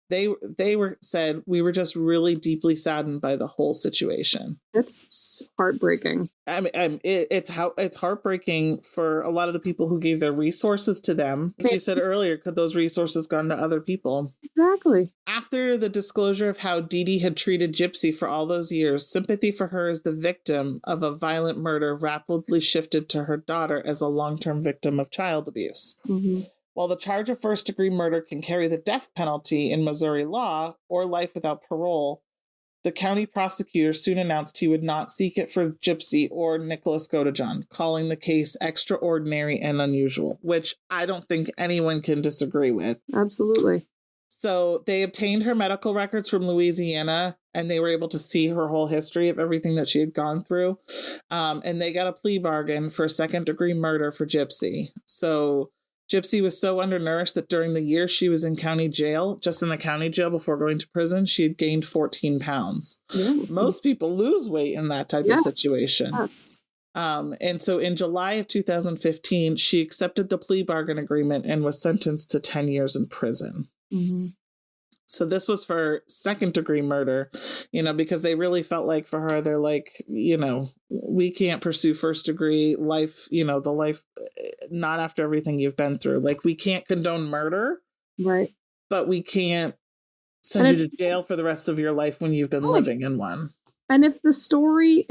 they were said, we were just really deeply saddened by the whole situation. That's heartbreaking. I mean, it's heartbreaking for a lot of the people who gave their resources to them. Like you said earlier, could those resources gone to other people? Exactly. After the disclosure of how DeeDee had treated Gypsy for all those years, sympathy for her as the victim of a violent murder rapidly shifted to her daughter as a long-term victim of child abuse. Mm-hmm. While the charge of first-degree murder can carry the death penalty in Missouri law or life without parole, the county prosecutor soon announced he would not seek it for Gypsy or Nicholas Godejohn, calling the case extraordinary and unusual, which I don't think anyone can disagree with. Absolutely. So they obtained her medical records from Louisiana, and they were able to see her whole history of everything that she had gone through. And they got a plea bargain for second-degree murder for Gypsy. So Gypsy was so undernourished that during the year she was in county jail, just in the county jail before going to prison, she had gained 14 pounds. Yeah. Most people lose weight in that type of situation. Yes. And so in July of 2015, she accepted the plea bargain agreement and was sentenced to 10 years in prison. Mm-hmm. So this was for second-degree murder, because they really felt like for her, they're like, we can't pursue first-degree life, the life, not after everything you've been through. Like, we can't condone murder, right? But we can't send you to jail for the rest of your life when you've been living in one. And if the story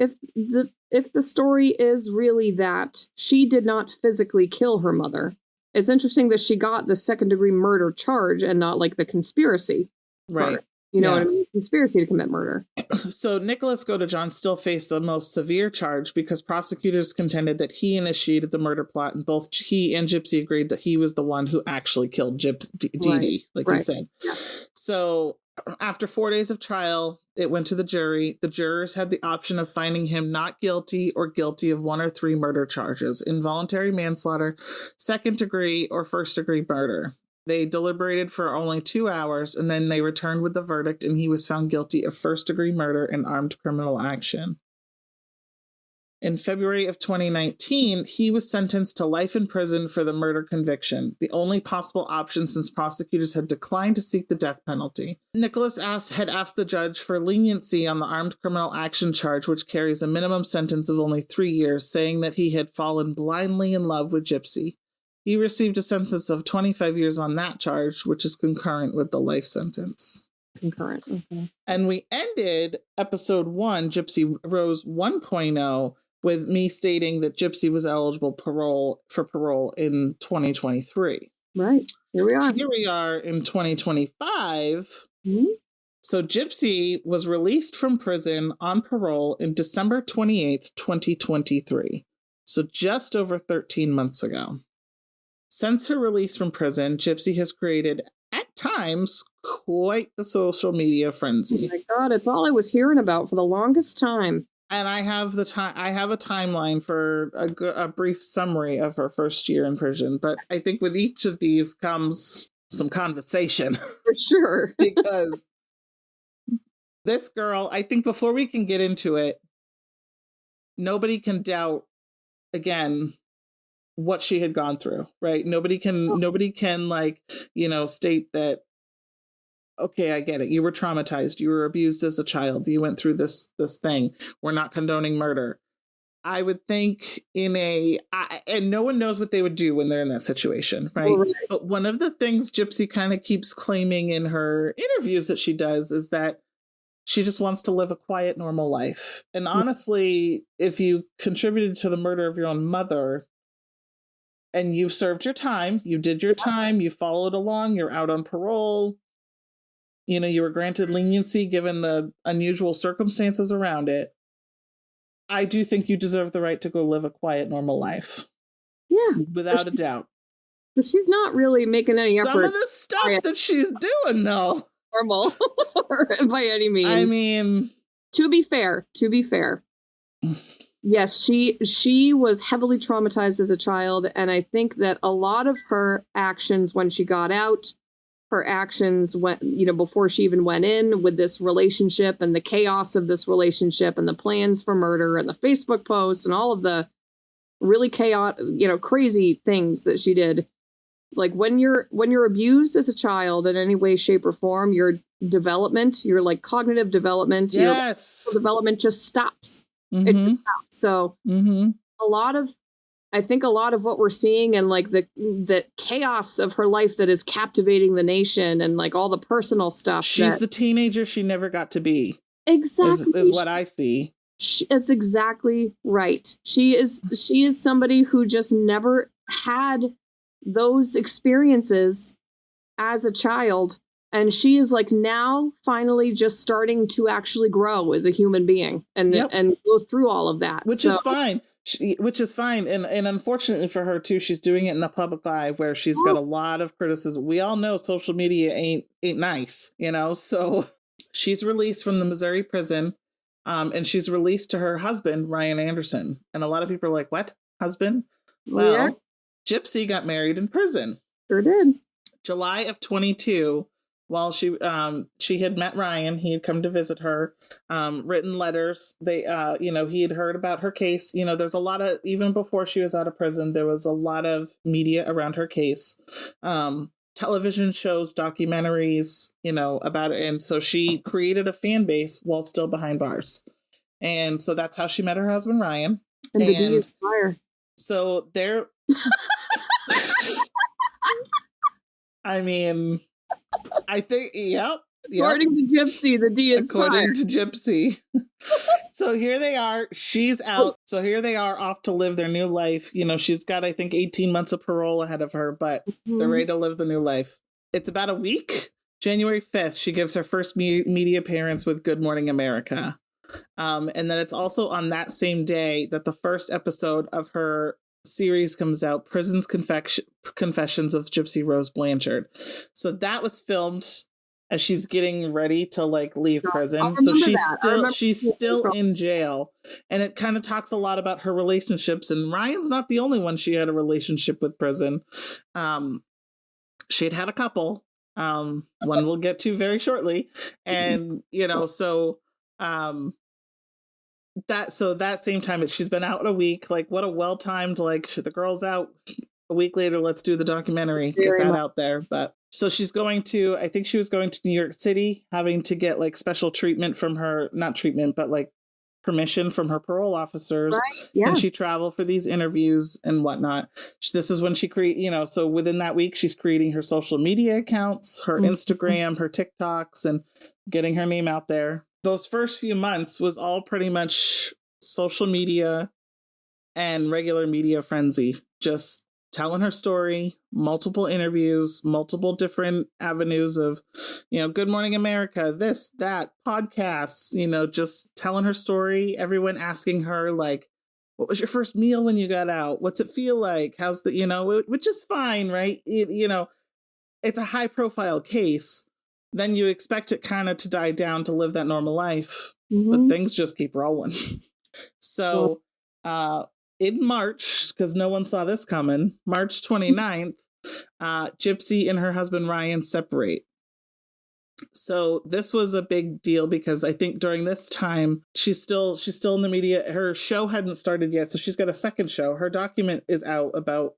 is really that she did not physically kill her mother, it's interesting that she got the second-degree murder charge and not like the conspiracy. Right. Part. You know what I mean? Conspiracy to commit murder. So Nicholas Godejohn still faced the most severe charge because prosecutors contended that he initiated the murder plot, and both he and Gypsy agreed that he was the one who actually killed DeeDee, like you said. Yeah. So after 4 days of trial, it went to the jury. The jurors had the option of finding him not guilty or guilty of 1 or 3 murder charges: involuntary manslaughter, second degree, or first degree murder. They deliberated for only 2 hours, and then they returned with the verdict, and he was found guilty of first-degree murder and armed criminal action. In February of 2019, he was sentenced to life in prison for the murder conviction, the only possible option since prosecutors had declined to seek the death penalty. Nicholas had asked the judge for leniency on the armed criminal action charge, which carries a minimum sentence of only 3 years, saying that he had fallen blindly in love with Gypsy. He received a sentence of 25 years on that charge, which is concurrent with the life sentence. Concurrent, okay. And we ended episode 1, Gypsy Rose 1.0, with me stating that Gypsy was eligible for parole in 2023. Right. Here we are. Here we are in 2025. Mm-hmm. So Gypsy was released from prison on parole in December 28th, 2023. So just over 13 months ago. Since her release from prison, Gypsy has created, at times, quite the social media frenzy. Oh my God, it's all I was hearing about for the longest time. And I have a timeline for a brief summary of her first year in prison. But I think with each of these comes some conversation. For sure. Because this girl, I think before we can get into it, nobody can doubt, again, what she had gone through, right? Nobody can state that, okay, I get it. You were traumatized. You were abused as a child. You went through this thing. We're not condoning murder. I would think and no one knows what they would do when they're in that situation, right? Right. But one of the things Gypsy kind of keeps claiming in her interviews that she does is that she just wants to live a quiet, normal life. And honestly, if you contributed to the murder of your own mother, and you've served your time, you did your time, you followed along, you're out on parole, you were granted leniency given the unusual circumstances around it, I do think you deserve the right to go live a quiet, normal life. Yeah. Without a doubt. But she's not really making any effort. Some of the stuff that she's doing, though. Normal. By any means. I mean. To be fair. Yes, she was heavily traumatized as a child, and I think that a lot of her actions when she got out, her actions before she even went in with this relationship and the chaos of this relationship and the plans for murder and the Facebook posts and all of the really chaotic, crazy things that she did. Like when you're abused as a child in any way, shape, or form, your development, your like cognitive development, yes, your development just stops. Mm-hmm. It just stops. So Mm-hmm. I think a lot of what we're seeing and like the chaos of her life that is captivating the nation and like all the personal stuff. She's the teenager she never got to be. Exactly. Is what I see. That's exactly right. She is somebody who just never had those experiences as a child, and she is like now finally just starting to actually grow as a human being and go through all of that, which is fine. And unfortunately for her too, she's doing it in the public eye where she's got a lot of criticism. We all know social media ain't nice, so she's released from the Missouri prison, and she's released to her husband, Ryan Anderson. And a lot of people are like, what husband? Well, Gypsy got married in prison. Sure did. July of 22, while she had met Ryan, he had come to visit her, written letters. They, he had heard about her case. There's a lot of, even before she was out of prison, there was a lot of media around her case, television shows, documentaries, about it. And so she created a fan base while still behind bars. And so that's how she met her husband, Ryan. And the D is fire. So they're... I mean, I think, yep. According to Gypsy, the D is according to Gypsy. So here they are. She's out. So here they are off to live their new life. She's got, I think, 18 months of parole ahead of her, but they're ready to live the new life. It's about a week. January 5th, she gives her first media appearance with Good Morning America. And then it's also on that same day that the first episode of her series comes out, Prison's Confessions of Gypsy Rose Blanchard. So that was filmed as she's getting ready to like leave prison. So she's still in jail, and it kind of talks a lot about her relationships. And Ryan's not the only one she had a relationship with prison. She had a couple. One we'll get to very shortly, and that same time she's been out a week. Like, what a well-timed, like, the girl's out a week later, let's do the documentary, get that out there. But so she's going to, I think she was going to New York City, having to get like special treatment from her, not treatment, but like permission from her parole officers. Right. Yeah. Can she travel for these interviews and whatnot? This is when she so within that week, she's creating her social media accounts, her Instagram, her TikToks, and getting her name out there. Those first few months was all pretty much social media and regular media frenzy, just telling her story, multiple interviews, multiple different avenues of, Good Morning America, this, that, podcasts, just telling her story, everyone asking her, like, what was your first meal when you got out? What's it feel like? How's the, which is fine, right? It's a high profile case. Then you expect it kind of to die down to live that normal life, but things just keep rolling. So in March, because no one saw this coming, March 29th, Gypsy and her husband Ryan separate. So this was a big deal because I think during this time, she's still in the media. Her show hadn't started yet, so she's got a second show. Her document is out about,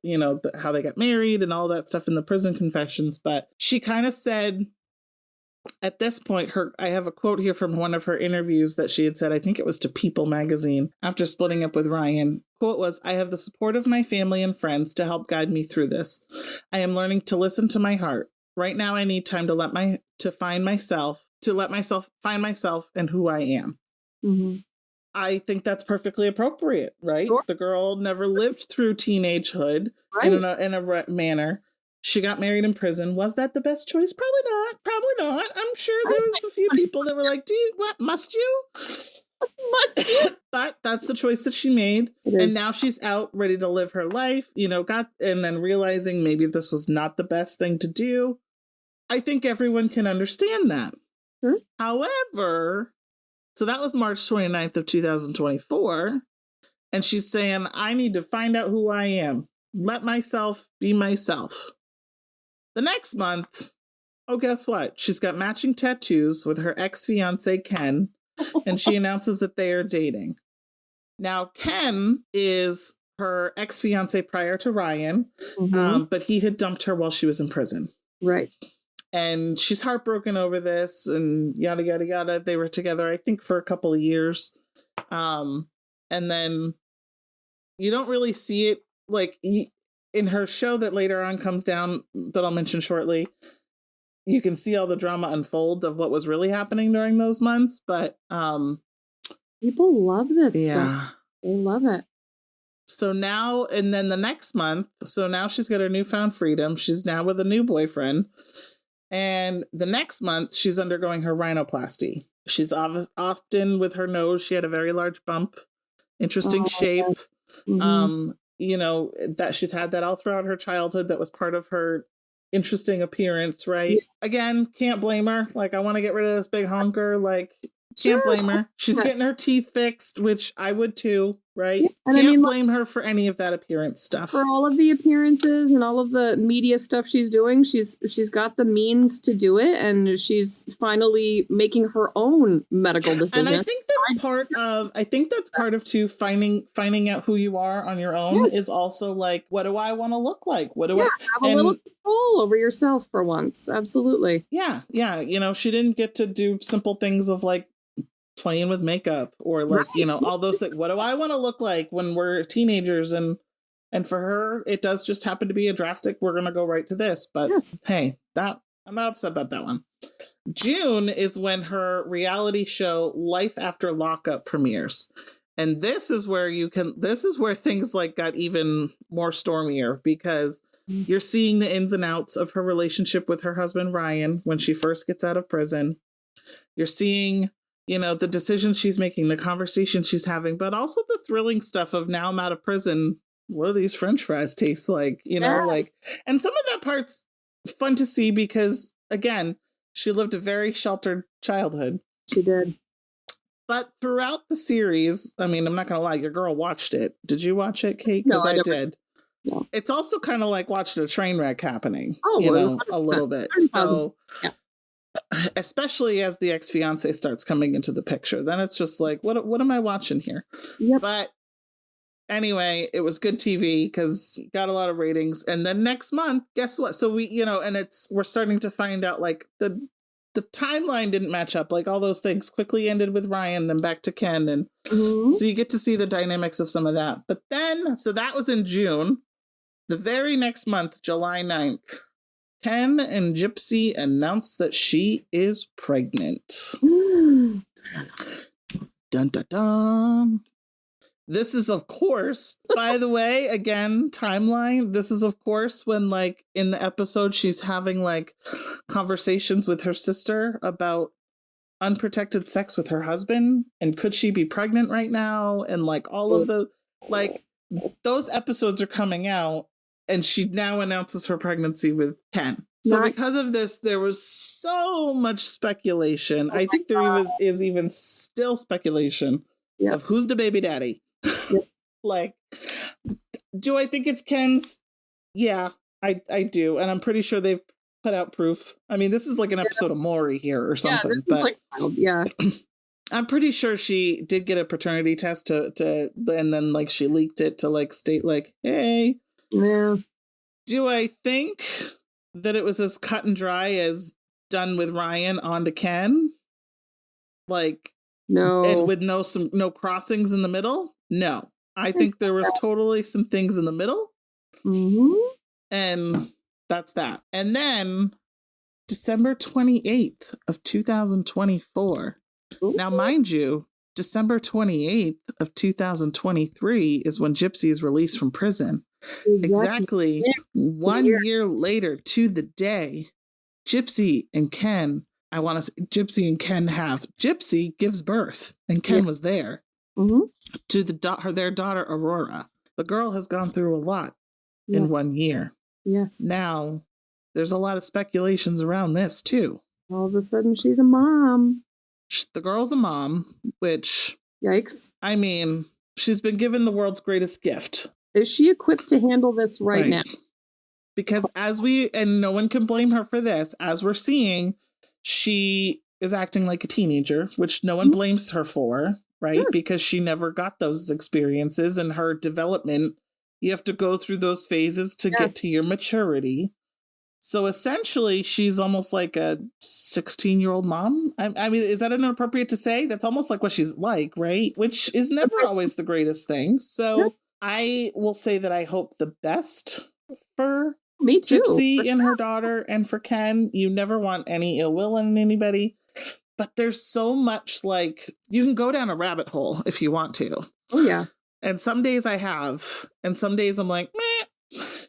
how they got married and all that stuff in the prison confessions. But she kind of said, at this point, I have a quote here from one of her interviews that she had said, I think it was to People magazine, after splitting up with Ryan. Quote was, "I have the support of my family and friends to help guide me through this. I am learning to listen to my heart. Right now, I need time to find myself and who I am." Mm-hmm. I think that's perfectly appropriate, right? Sure. The girl never lived through teenagehood in a manner. She got married in prison. Was that the best choice? Probably not. I'm sure there was a few people that were like, must you? Must you? But that's the choice that she made. And now she's out, ready to live her life, and then realizing maybe this was not the best thing to do. I think everyone can understand that. Sure. However, so that was March 29th of 2024. And she's saying, I need to find out who I am. Let myself be myself. The next month, guess what? She's got matching tattoos with her ex-fiance, Ken, and she announces that they are dating. Now, Ken is her ex-fiance prior to Ryan, but he had dumped her while she was in prison. Right. And she's heartbroken over this and yada, yada, yada. They were together, I think, for a couple of years. And then you don't really see it like in her show that later on comes down that I'll mention shortly. You can see all the drama unfold of what was really happening during those months. But people love this stuff. They love it. So now, and then the next month, so now she's got her newfound freedom. She's now with a new boyfriend. And the next month, she's undergoing her rhinoplasty. She's often with her nose. She had a very large bump, interesting shape. You know, that she's had that all throughout her childhood. That was part of her interesting appearance, right? Again, can't blame her. Like, I want to get rid of this big honker. Like, can't blame her. She's getting her teeth fixed, which I would too, right? And can't blame her for any of that appearance stuff. For all of the appearances and all of the media stuff she's doing, she's got the means to do it, and she's finally making her own medical decisions. And I think that's part of too finding out who you are on your own is also like, what do I want to look like? What do I have a little control over yourself for once? Absolutely. Yeah. You know, she didn't get to do simple things of like playing with makeup or like, you know, all those things. What do I want to look like when we're teenagers? And for her, it does just happen to be a drastic, we're going to go right to this. But hey, that I'm not upset about that one. June is when her reality show Life After Lockup premieres. And this is where things like got even more stormier because you're seeing the ins and outs of her relationship with her husband, Ryan, when she first gets out of prison. You're seeing, you know, the decisions she's making, the conversations she's having, but also the thrilling stuff of now I'm out of prison. What do these French fries taste like? You know, like, and some of that part's fun to see because, again, she lived a very sheltered childhood. She did. But throughout the series, I mean, I'm not going to lie, your girl watched it. Did you watch it, Kate? Because I did. No. It's also kind of like watching a train wreck happening, you know, 100%. A little bit. So, especially as the ex-fiance starts coming into the picture, then it's just like, what am I watching here? But anyway, it was good TV because got a lot of ratings. And then next month, guess what? So we, you know, and we're starting to find out like the timeline didn't match up. Like all those things quickly ended with Ryan, then back to Ken. And so you get to see the dynamics of some of that. But then, so that was in June. The very next month, July 9th, Ken and Gypsy announced that she is pregnant. Dun, dun, dun. This is, of course, by the way, again, timeline. This is, of course, when, like, in the episode, she's having, like, conversations with her sister about unprotected sex with her husband. And could she be pregnant right now? And, like, all of the, like, those episodes are coming out. And she now announces her pregnancy with Ken. So because of this, there was so much speculation. I think there is even still speculation of who's the baby daddy. Like, do I think it's Ken's? Yeah, I do. And I'm pretty sure they've put out proof. I mean, this is like an episode of Maury here or something. But I'm pretty sure she did get a paternity test to and then like she leaked it to like state like, hey. Yeah. Do I think that it was as cut and dry as done with Ryan onto Ken? Like, no. And with no crossings in the middle? No. I think there was totally some things in the middle. And that's that. And then December 28th of 2024. Now, mind you, December 28th of 2023 is when Gypsy is released from prison. Exactly 1 year later to the day, Gypsy and Ken, I want to say Gypsy and Ken Gypsy gives birth, and Ken was there to their daughter, Aurora. The girl has gone through a lot in 1 year. Yes. Now, there's a lot of speculations around this, too. All of a sudden, she's a mom. The girl's a mom, which... Yikes. I mean, she's been given the world's greatest gift. Is she equipped to handle this right now? Because and no one can blame her for this, as we're seeing, she is acting like a teenager, which no one blames her for, right? Because she never got those experiences and her development You have to go through those phases to Yeah. get to your maturity. So essentially, she's almost like a 16-year-old mom. I mean, is that inappropriate to say? That's almost like what she's like, right? Which is never always the greatest thing. So I will say that I hope the best for Me too. Gypsy and her daughter, and for Ken. You never want any ill will in anybody. But there's so much, like, you can go down a rabbit hole if you want to. Oh, yeah. And some days I have, and some days I'm like, meh.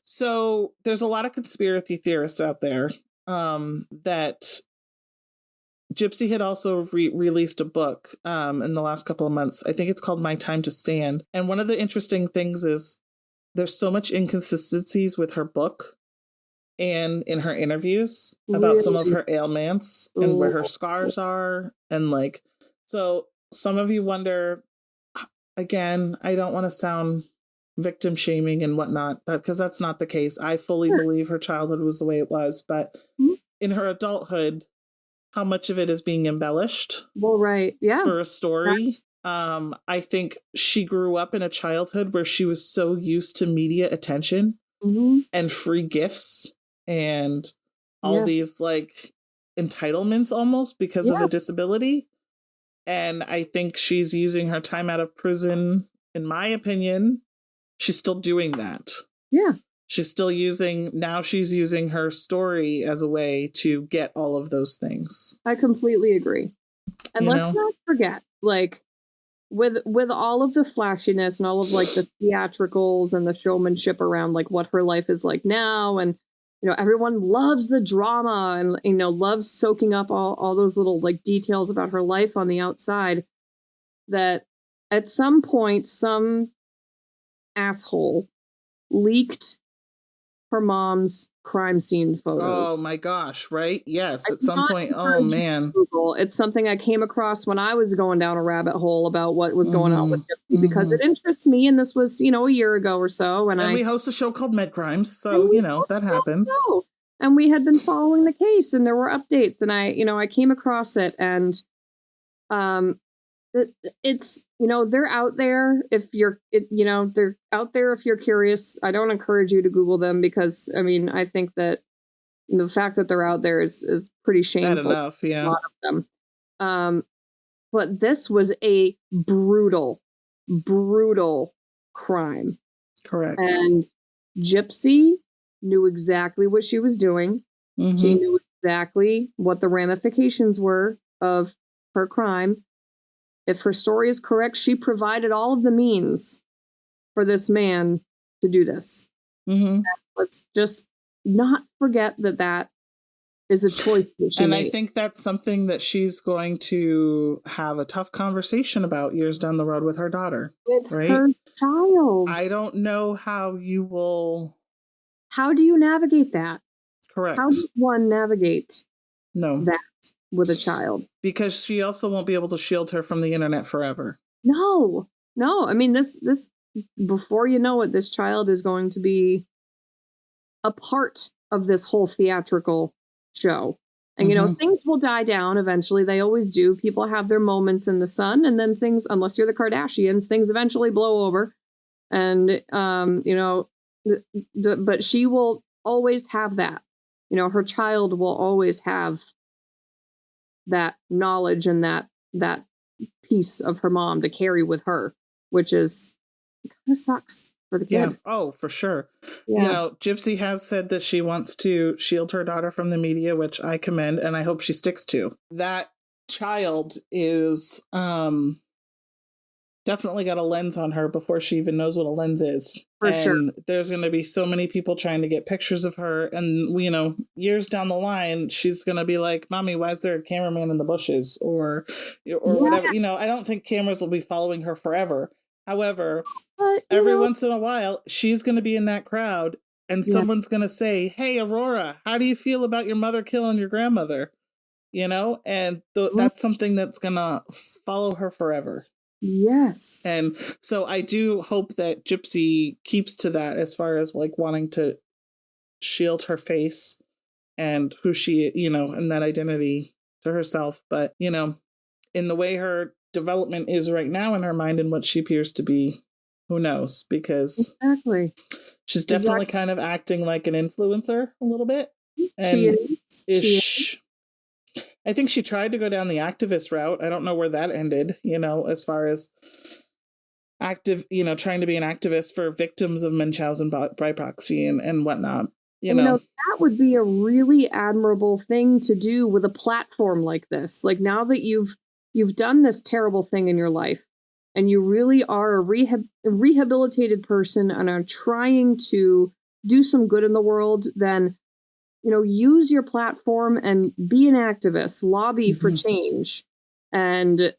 So there's a lot of conspiracy theorists out there that Gypsy had also released a book in the last couple of months. I think it's called My Time to Stand. And one of the interesting things is there's so much inconsistencies with her book and in her interviews about some of her ailments and where her scars are. And like, so some of you wonder, again, I don't want to sound victim shaming and whatnot, because that's not the case. I fully believe her childhood was the way it was, but in her adulthood, how much of it is being embellished? Well, right. Yeah. For a story. I think she grew up in a childhood where she was so used to media attention and free gifts and all these like entitlements almost because of a disability. And I think she's using her time out of prison, in my opinion, she's still doing that. Yeah. She's still she's using her story as a way to get all of those things. I completely agree. And let's not forget, like, with all of the flashiness and all of like the theatricals and the showmanship around like what her life is like now, and everyone loves the drama and loves soaking up all those little like details about her life on the outside, that at some point some asshole leaked her mom's crime scene photos. Oh my gosh, right? Yes, at some point. Oh man. Google. It's something I came across when I was going down a rabbit hole about what was going on with Gypsy, because it interests me, and this was, a year ago or so. And we host a show called Medcrimes, so that happens. And we had been following the case, and there were updates, and I came across it, and it's they're out there if you're they're out there if you're curious. I don't encourage you to Google them, because I mean, I think that the fact that they're out there is pretty shameful. Bad enough, yeah. A lot of them. But this was a brutal crime. Correct. And Gypsy knew exactly what she was doing. She knew exactly what the ramifications were of her crime. If her story is correct, she provided all of the means for this man to do this. Let's just not forget that is a choice that she made. I think that's something that she's going to have a tough conversation about years down the road with her daughter. With her child. I don't know how you will... How do you navigate that? Correct. How does one navigate that with a child? Because she also won't be able to shield her from the internet forever. No. I mean, this before you know it, this child is going to be a part of this whole theatrical show. And things will die down eventually. They always do. People have their moments in the sun, and then things, unless you're the Kardashians, things eventually blow over. And but she will always have that. Her child will always have that knowledge and that piece of her mom to carry with her, which is kind of sucks for the kid. Yeah. Oh, for sure. Yeah. Gypsy has said that she wants to shield her daughter from the media, which I commend, and I hope she sticks to. That child is definitely got a lens on her before she even knows what a lens is. For sure. There's going to be so many people trying to get pictures of her. And, years down the line, she's going to be like, Mommy, why is there a cameraman in the bushes? Or whatever. I don't think cameras will be following her forever. However, every once in a while, she's going to be in that crowd, and someone's going to say, hey, Aurora, how do you feel about your mother killing your grandmother? And that's something that's going to follow her forever. Yes. And so I do hope that Gypsy keeps to that, as far as like wanting to shield her face and who she, and that identity to herself. But, in the way her development is right now in her mind and what she appears to be, who knows? Because exactly. she's definitely kind of acting like an influencer a little bit. And she is. I think she tried to go down the activist route. I don't know where that ended, as far as trying to be an activist for victims of Munchausen by proxy and whatnot. That would be a really admirable thing to do with a platform like this. Like, now that you've done this terrible thing in your life and you really are a rehabilitated person and are trying to do some good in the world, then use your platform and be an activist, lobby for change, and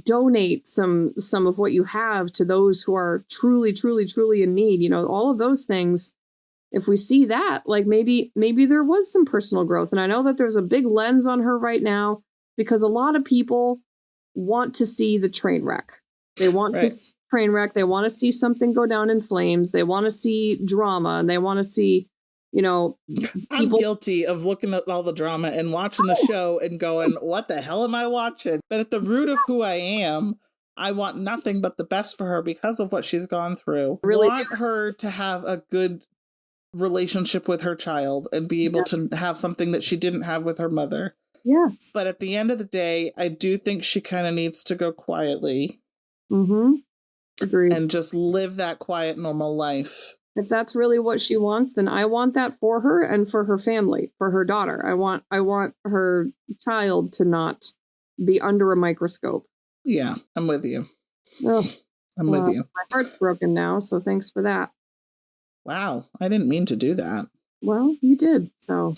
donate some of what you have to those who are truly, truly, truly in need. All of those things. If we see that, like, maybe there was some personal growth. And I know that there's a big lens on her right now because a lot of people want to see the train wreck. They want to see train wreck. They want to see something go down in flames. They want to see drama, and they want to see, people. I'm guilty of looking at all the drama and watching the show and going, what the hell am I watching? But at the root of who I am, I want nothing but the best for her because of what she's gone through. I want her to have a good relationship with her child and be able to have something that she didn't have with her mother. Yes. But at the end of the day, I do think she kind of needs to go quietly. Agreed. And just live that quiet, normal life. If that's really what she wants, then I want that for her and for her family, for her daughter. I want her child to not be under a microscope. Yeah, I'm with you. Oh, I'm with you. My heart's broken now, so thanks for that. Wow, I didn't mean to do that. Well, you did, so.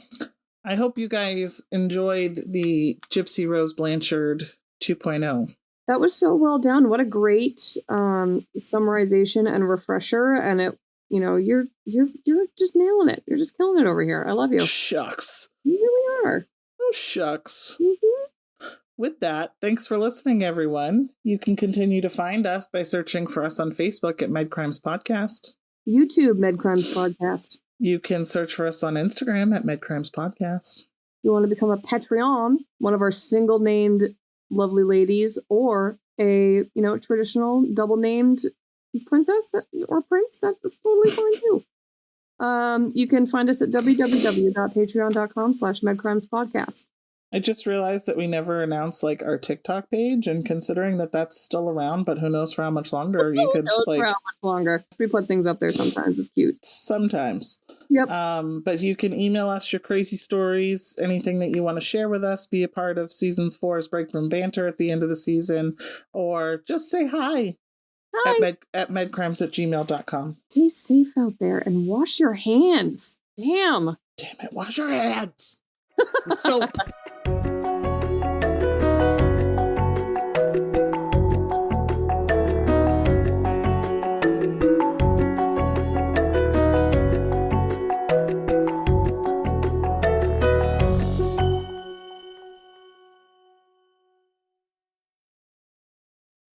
I hope you guys enjoyed the Gypsy Rose Blanchard 2.0. That was so well done. What a great summarization and refresher. And it, you're just nailing it. You're just killing it over here. I love you. Shucks. You really are. Oh, shucks. With that, thanks for listening, everyone. You can continue to find us by searching for us on Facebook at Medcrimes Podcast. YouTube, Medcrimes Podcast. You can search for us on Instagram at Medcrimes Podcast. You want to become a Patreon, one of our single named lovely ladies, or a traditional double named princess or prince, that's totally fine too. You can find us at www.patreon.com/medcrimespodcast. I just realized that we never announced our TikTok page, and considering that that's still around, but who knows for how much longer, you could for how much longer. We put things up there sometimes. It's cute. Sometimes. Yep. But you can email us your crazy stories, anything that you want to share with us, be a part of season 4's Break Room Banter at the end of the season, or just say hi. At medcrimes@gmail.com. Stay safe out there and wash your hands. Damn it, wash your hands. Soap.